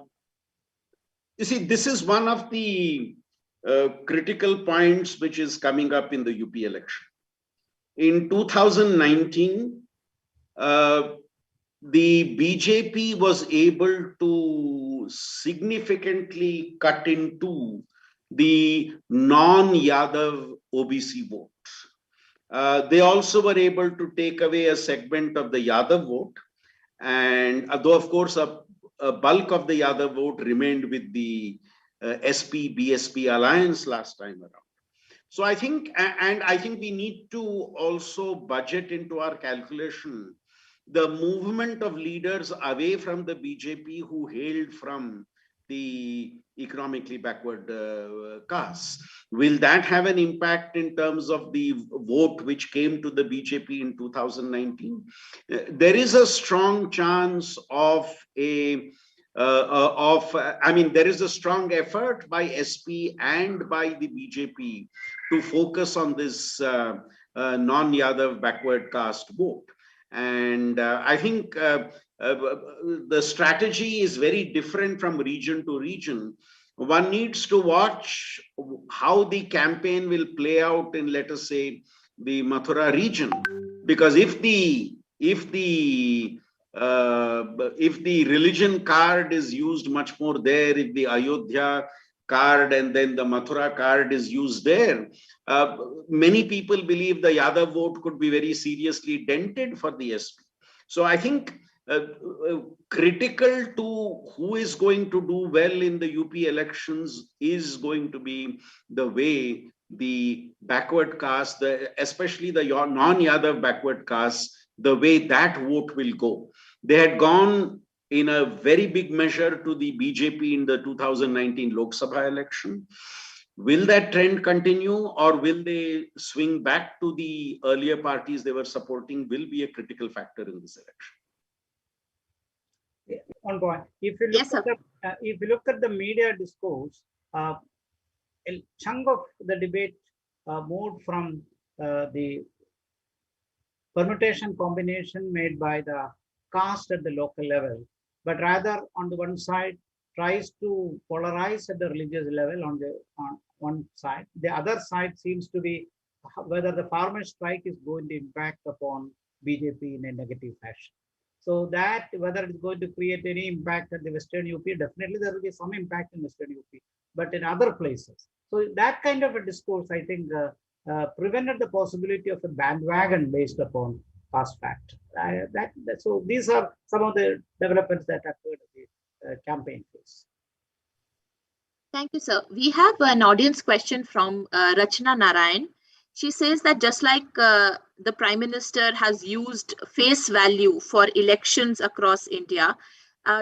You see, this is one of the critical points which is coming up in the UP election. In 2019, the BJP was able to significantly cut into the non-Yadav OBC vote. They also were able to take away a segment of the Yadav vote. And though, of course, a bulk of the Yadav vote remained with the SP-BSP alliance last time around. So I think, and I think we need to also budget into our calculation the movement of leaders away from the BJP who hailed from the economically backward castes. Will that have an impact in terms of the vote which came to the BJP in 2019? There is a strong chance of a there is a strong effort by SP and by the BJP to focus on this non-Yadav backward caste vote. And I think the strategy is very different from region to region. One needs to watch how the campaign will play out in, let us say, the Mathura region, because if the religion card is used much more there, if the Ayodhya card and then the Mathura card is used there, many people believe the Yadav vote could be very seriously dented for the SP. So I think critical to who is going to do well in the UP elections is going to be the way the backward caste, especially the non-Yadav backward caste, the way that vote will go. They had gone in a very big measure to the BJP in the 2019 Lok Sabha election. Will that trend continue, or will they swing back to the earlier parties they were supporting? Will be a critical factor in this election. One point. If you look at the media discourse, a chunk of the debate moved from the permutation combination made by the caste at the local level, but rather on the one side tries to polarize at the religious level on one side. The other side seems to be whether the farmer strike is going to impact upon BJP in a negative fashion. So that whether it's going to create any impact at the Western UP, definitely there will be some impact in Western UP, but in other places. So that kind of a discourse, I think, prevented the possibility of a bandwagon based upon past fact. So these are some of the developments that occurred at the campaign phase. Thank you, sir. We have an audience question from Rachna Narayan. She says that just like the Prime Minister has used face value for elections across India,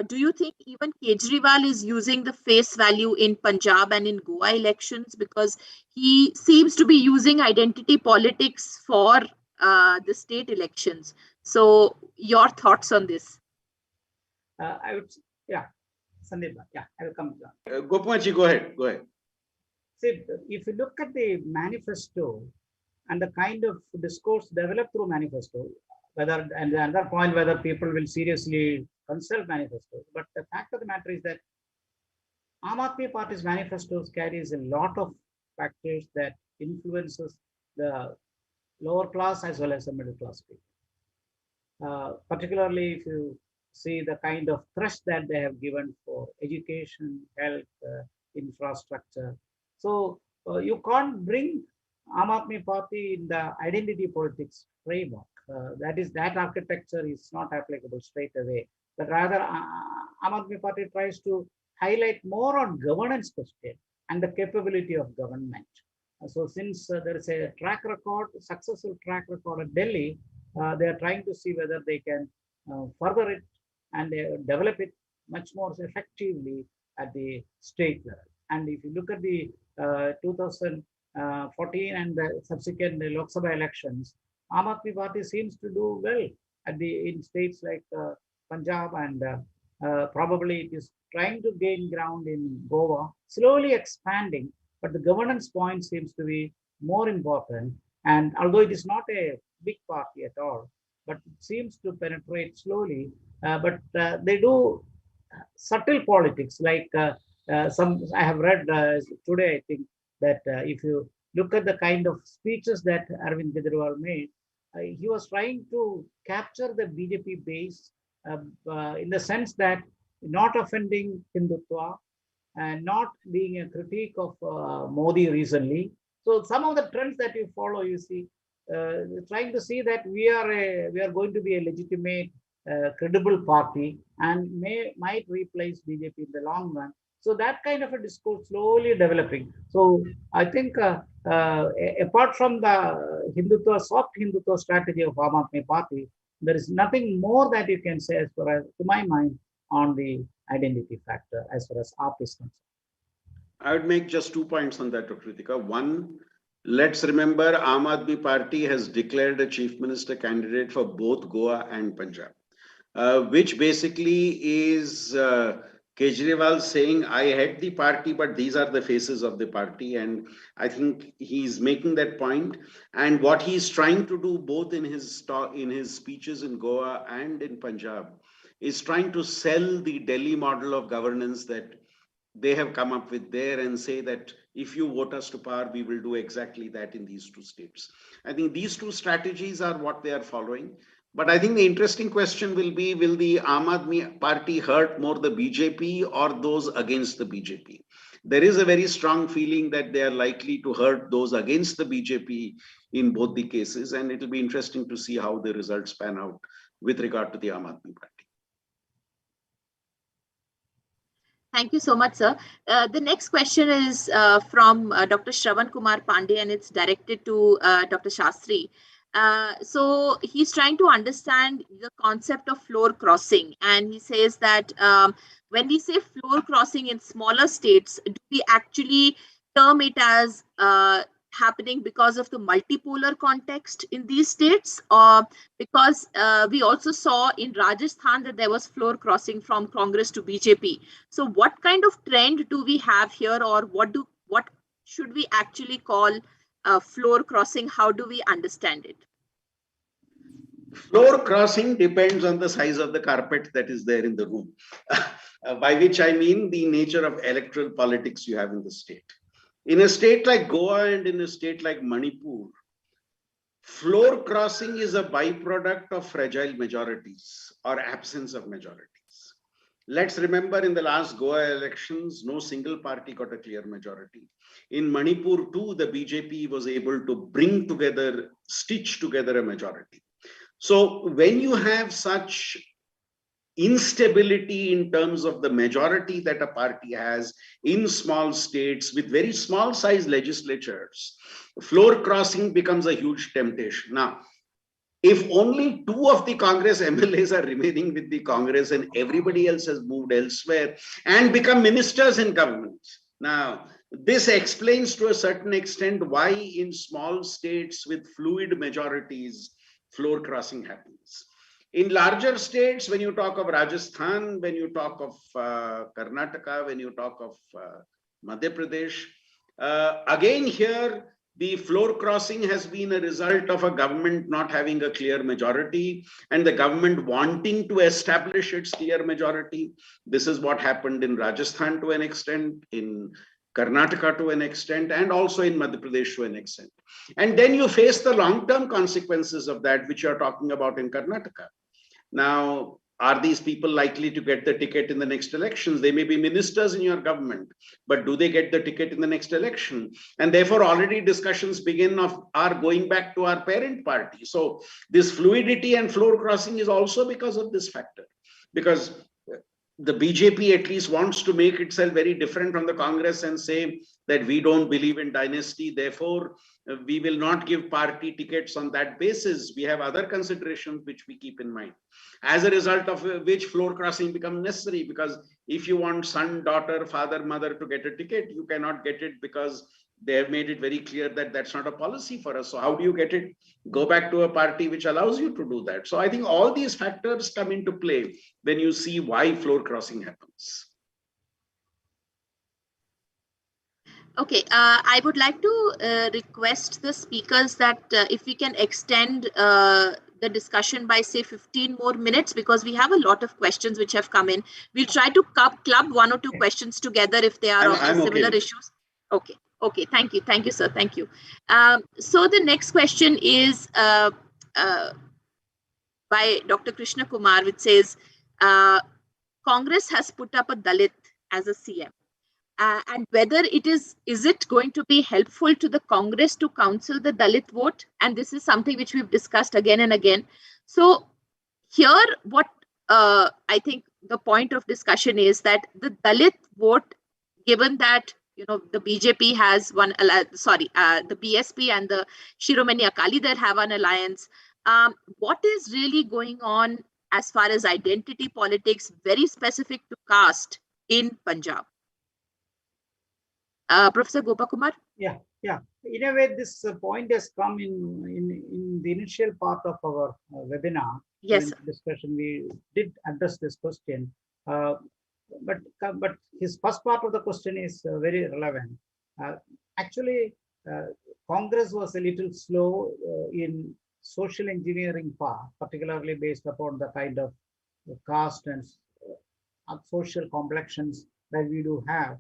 do you think even Kejriwal is using the face value in Punjab and in Goa elections? Because he seems to be using identity politics for the state elections. So your thoughts on this? I would, yeah, Sandeep, yeah, I will come to that. Gopaji, go ahead. Go ahead. See, if you look at the manifesto and the kind of discourse developed through manifesto, whether, and the other point, whether people will seriously consult manifestos, but the fact of the matter is that Aam Aadmi Party's manifestos carries a lot of factors that influences the lower class as well as the middle class people. Particularly if you see the kind of thrust that they have given for education, health, infrastructure. So you can't bring Aam Aadmi Party in the identity politics framework. That architecture is not applicable straight away. But rather, Aam Aadmi Party tries to highlight more on governance question and the capability of government. So since there is a track record, successful track record at Delhi, they are trying to see whether they can further it and develop it much more effectively at the state level. And if you look at the 2014 and the subsequent Lok Sabha elections, Aam Aadmi Party seems to do well in states like Punjab, and probably it is trying to gain ground in Goa, slowly expanding, but the governance point seems to be more important. And although it is not a big party at all, but it seems to penetrate slowly, but they do subtle politics, like some I have read today, I think, that if you look at the kind of speeches that Arvind Kejriwal made, he was trying to capture the BJP base in the sense that not offending Hindutva and not being a critique of Modi recently. So some of the trends that you follow, you see, trying to see that we are going to be a legitimate, credible party and might replace BJP in the long run. So that kind of a discourse slowly developing. So I think apart from the Hindutva, soft Hindutva strategy of Aam Aadmi Party, there is nothing more that you can say as far as, to my mind, on the identity factor as far as AAP is concerned. I would make just 2 points on that, Dr. Reetika. One, let's remember Aam Aadmi Party has declared a chief minister candidate for both Goa and Punjab, which basically is Kejriwal saying, I head the party, but these are the faces of the party. And I think he's making that point. And what he's trying to do both in his speeches in Goa and in Punjab is trying to sell the Delhi model of governance that they have come up with there and say that if you vote us to power, we will do exactly that in these two states. I think these two strategies are what they are following. But I think the interesting question will be, will the Aam Aadmi Party hurt more the BJP or those against the BJP? There is a very strong feeling that they are likely to hurt those against the BJP in both the cases. And it will be interesting to see how the results pan out with regard to the Aam Aadmi Party. Thank you so much, sir. The next question is from Dr. Shravan Kumar Pandey, and it's directed to Dr. Shastri. So he's trying to understand the concept of floor crossing. And he says that when we say floor crossing in smaller states, do we actually term it as happening because of the multipolar context in these states, or because we also saw in Rajasthan that there was floor crossing from Congress to BJP. So what kind of trend do we have here, or what should we actually call floor crossing? How do we understand it? Floor crossing depends on the size of the carpet that is there in the room, by which I mean the nature of electoral politics you have in the state. In a state like Goa and in a state like Manipur, floor crossing is a byproduct of fragile majorities or absence of majorities. Let's remember in the last Goa elections, no single party got a clear majority. In Manipur too, the BJP was able to bring together, stitch together a majority. So when you have such instability in terms of the majority that a party has in small states with very small size legislatures, floor crossing becomes a huge temptation. Now, if only 2 of the Congress MLAs are remaining with the Congress and everybody else has moved elsewhere and become ministers in government. Now, this explains to a certain extent why in small states with fluid majorities, floor crossing happens. In larger states, when you talk of Rajasthan, when you talk of Karnataka, when you talk of Madhya Pradesh, again here, the floor crossing has been a result of a government not having a clear majority and the government wanting to establish its clear majority. This is what happened in Rajasthan to an extent, in Karnataka to an extent, and also in Madhya Pradesh to an extent. And then you face the long-term consequences of that, which you're talking about in Karnataka. Now, are these people likely to get the ticket in the next elections? They may be ministers in your government, but do they get the ticket in the next election? And therefore, already discussions begin are going back to our parent party. So this fluidity and floor crossing is also because of this factor. Because the BJP at least wants to make itself very different from the Congress and say that we don't believe in dynasty, therefore we will not give party tickets on that basis. We have other considerations which we keep in mind. As a result of which floor crossing becomes necessary, because if you want son, daughter, father, mother to get a ticket, you cannot get it because they have made it very clear that that's not a policy for us. So how do you get it? Go back to a party which allows you to do that. So I think all these factors come into play when you see why floor crossing happens. Okay, I would like to request the speakers that if we can extend the discussion by say 15 more minutes, because we have a lot of questions which have come in. We'll try to club 1 or 2 questions together if they are on similar issues. Okay. Okay, thank you, sir. Thank you. So the next question is by Dr. Krishna Kumar, which says, Congress has put up a Dalit as a CM. And whether is it going to be helpful to the Congress to counsel the Dalit vote? And this is something which we've discussed again and again. So here, what I think the point of discussion is that the Dalit vote, given that the BJP has the BSP and the Shiromani Akali Dal have an alliance. What is really going on as far as identity politics, very specific to caste in Punjab? Professor Gopa Kumar? Yeah. In a way, this point has come in the initial part of our webinar. Yes. In discussion, we did address this question. But his first part of the question is very relevant. Actually, Congress was a little slow in social engineering part, particularly based upon the kind of caste and social complexions that we do have.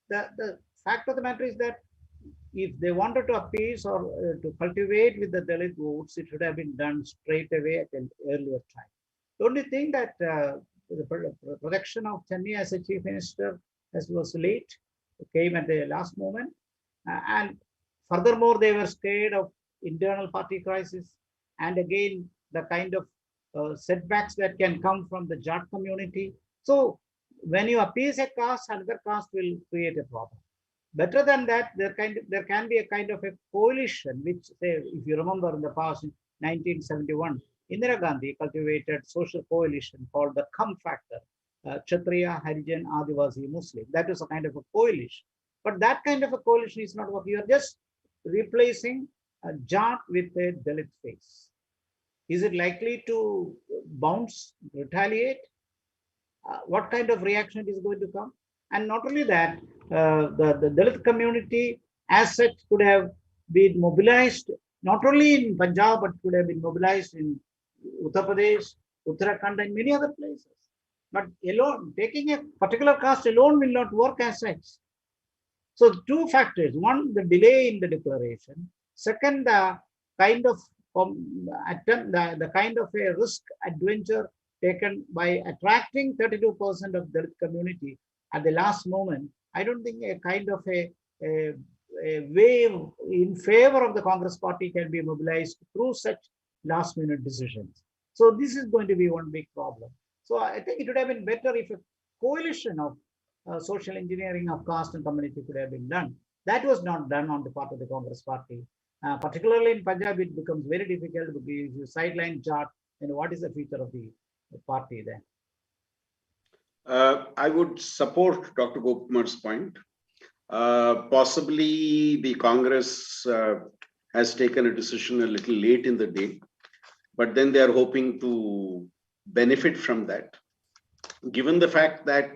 The fact of the matter is that if they wanted to appease or to cultivate with the Dalit votes, it should have been done straight away at an earlier time. The only thing that the protection of Chennai as a chief minister was late, came at the last moment. And furthermore, they were scared of internal party crisis. And again, the kind of setbacks that can come from the Jat community. So when you appease a caste, another caste will create a problem. Better than that, there can be a kind of a coalition, which, say, if you remember in the past, in 1971, Indira Gandhi cultivated social coalition called the Kham factor, Kshatriya, Harijan, Adivasi, Muslim. That is a kind of a coalition. But that kind of a coalition is not working. You are just replacing a Jat with a Dalit face. Is it likely to bounce, retaliate? What kind of reaction is going to come? And not only that, the Dalit community as such could have been mobilized, not only in Punjab, but could have been mobilized in Uttar Pradesh, Uttarakhand, and many other places. But alone, taking a particular caste alone will not work as such. So two factors: one, the delay in the declaration; second, the kind of attempt, the kind of a risk adventure taken by attracting 32% of the community at the last moment. I don't think a kind of a wave in favor of the Congress party can be mobilized through such last minute decisions. So this is going to be one big problem. So I think it would have been better if a coalition of social engineering of caste and community could have been done. That was not done on the part of the Congress party. Particularly in Punjab, it becomes very difficult because you sideline chart and what is the future of the party then. I would support Dr. Gopakumar's point. Possibly the Congress has taken a decision a little late in the day, but then they are hoping to benefit from that. Given the fact that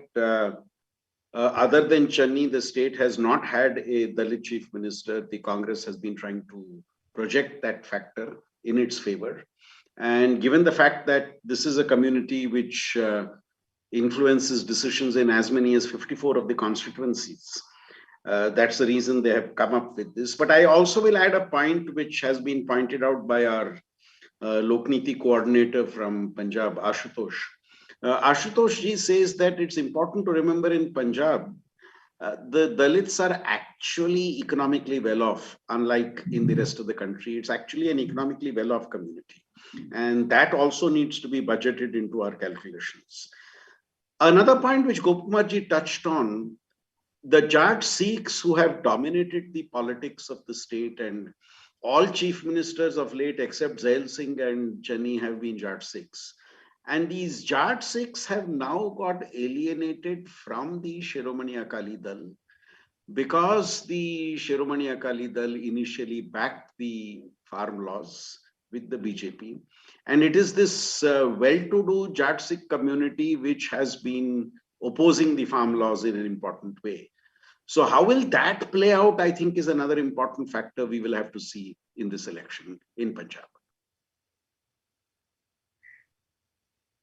other than Channi, the state has not had a Dalit chief minister, the Congress has been trying to project that factor in its favor. And given the fact that this is a community which influences decisions in as many as 54 of the constituencies, that's the reason they have come up with this. But I also will add a point which has been pointed out by our Lokniti coordinator from Punjab, Ashutosh. Ashutosh ji says that it's important to remember in Punjab, the Dalits are actually economically well off, unlike in the rest of the country. It's actually an economically well off community. And that also needs to be budgeted into our calculations. Another point which Gopakumar ji touched on, the Jat Sikhs who have dominated the politics of the state, and all chief ministers of late except Zail Singh and Channi have been Jat Sikhs. And these Jat Sikhs have now got alienated from the Shiromani Akali Dal because the Shiromani Akali Dal initially backed the farm laws with the BJP. And it is this well-to-do Jat Sikh community which has been opposing the farm laws in an important way. So how will that play out, I think, is another important factor we will have to see in this election in Punjab.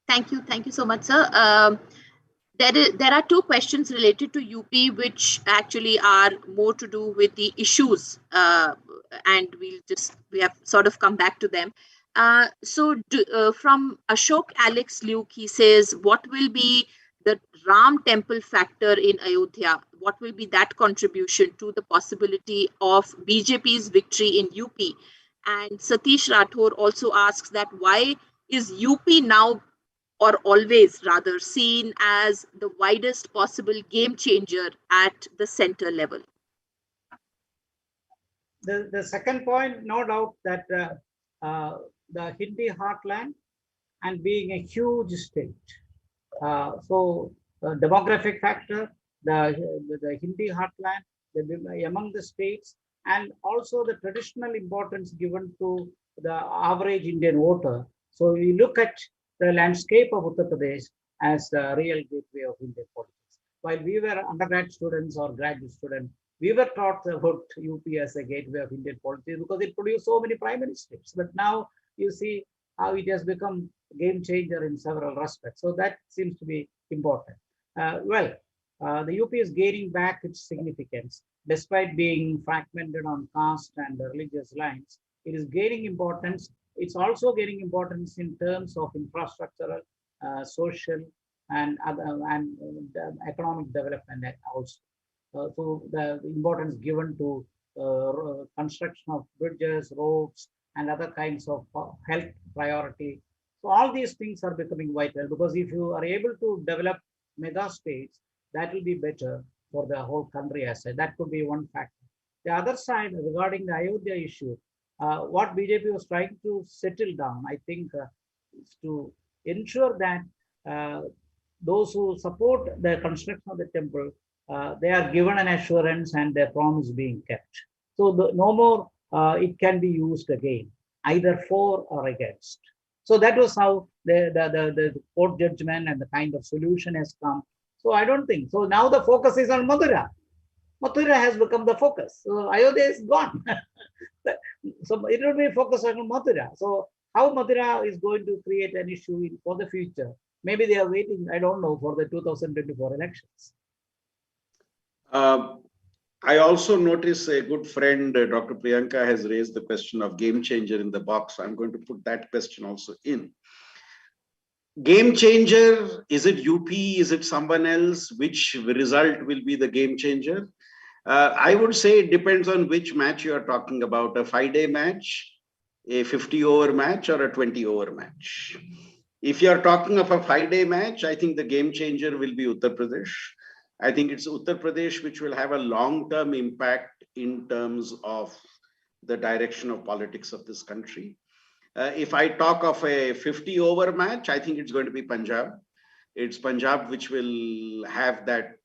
Thank you so much, sir. There are two questions related to UP which actually are more to do with the issues, and we have sort of come back to them. From Ashok Alex Luke, he says, what will be the Ram temple factor in Ayodhya? What will be that contribution to the possibility of BJP's victory in UP? And Satish Rathore also asks that why is UP now, or always rather, seen as the widest possible game changer at the center level? The second point, no doubt that the Hindi heartland and being a huge state. Demographic factor, the Hindi heartland among the states, and also the traditional importance given to the average Indian voter. So we look at the landscape of Uttar Pradesh as the real gateway of Indian politics. While we were undergrad students or graduate students, we were taught about UP as a gateway of Indian politics because it produced so many prime ministers. But now you see how it has become a game changer in several respects. So that seems to be important. The UP is gaining back its significance. Despite being fragmented on caste and religious lines, it is gaining importance. It's also gaining importance in terms of infrastructural, social, and economic development also. So the importance given to construction of bridges, roads, and other kinds of health priority. So all these things are becoming vital because if you are able to develop mega states, that will be better for the whole country as such. That could be one factor. The other side, regarding the Ayodhya issue, what BJP was trying to settle down, I think, is to ensure that those who support the construction of the temple, they are given an assurance and their promise being kept. So no more it can be used again, either for or against. So that was how the court judgment and the kind of solution has come. So I don't think so. Now the focus is on Mathura. Mathura has become the focus. So Ayodhya is gone. So it will be focused on Mathura. So how Mathura is going to create an issue for the future. Maybe they are waiting, I don't know, for the 2024 elections. I also notice a good friend, Dr. Priyanka, has raised the question of game changer in the box. I'm going to put that question also in. Game changer, is it UP? Is it someone else? Which result will be the game changer? I would say it depends on which match you are talking about, a 5-day match, a 50-over match, or a 20-over match. If you are talking of a 5-day match, I think the game changer will be Uttar Pradesh. I think it's Uttar Pradesh which will have a long-term impact in terms of the direction of politics of this country. If I talk of a 50-over match, I think it's going to be Punjab. It's Punjab which will have that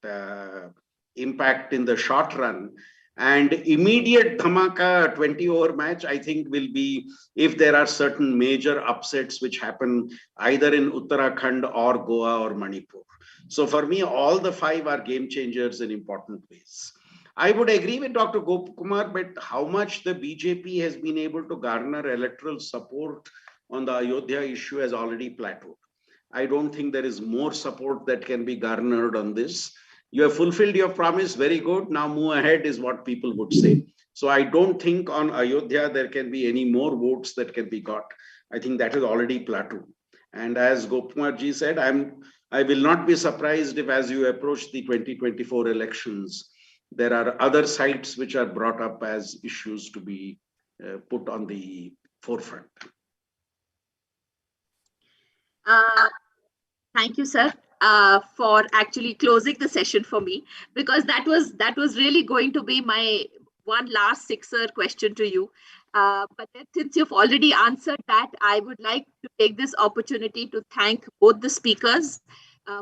impact in the short run. And immediate dhamaka 20-over match, I think, will be if there are certain major upsets which happen either in Uttarakhand or Goa or Manipur. So for me, all the 5 are game changers in important ways. I would agree with Dr. Kumar, but how much the BJP has been able to garner electoral support on the Ayodhya issue has already plateaued. I don't think there is more support that can be garnered on this. You have fulfilled your promise, very good. Now move ahead is what people would say. So I don't think on Ayodhya there can be any more votes that can be got. I think that is already plateaued. And as Gopkumar ji said, I will not be surprised if as you approach the 2024 elections, there are other sites which are brought up as issues to be put on the forefront. Thank you, sir, for actually closing the session for me, because that was really going to be my one last sixer question to you. But then, since you've already answered that, I would like to take this opportunity to thank both the speakers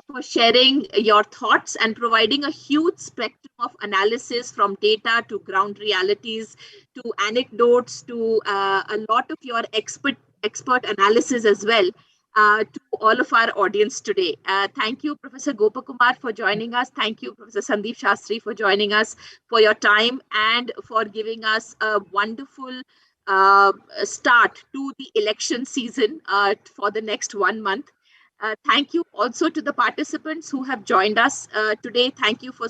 for sharing your thoughts and providing a huge spectrum of analysis, from data to ground realities to anecdotes to a lot of your expert analysis as well. To all of our audience today. Thank you, Professor Gopakumar, for joining us. Thank you, Professor Sandeep Shastri, for joining us, for your time and for giving us a wonderful start to the election season for the next 1 month. Thank you also to the participants who have joined us today. Thank you for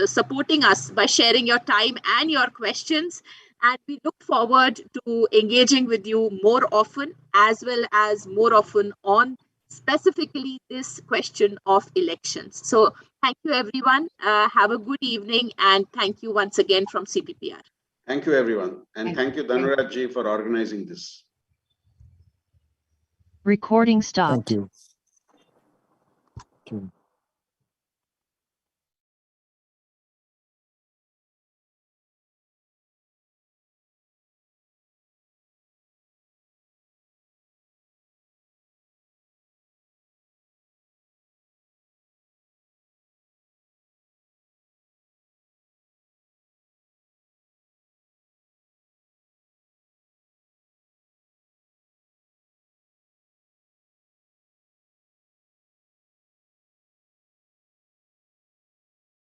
supporting us by sharing your time and your questions. And we look forward to engaging with you more often, as well as more often on specifically this question of elections. So thank you, everyone. Have a good evening. And thank you once again from CPPR. Thank you, everyone. And thank you, Dhanuraj ji, for organizing this. Recording stopped. Thank you.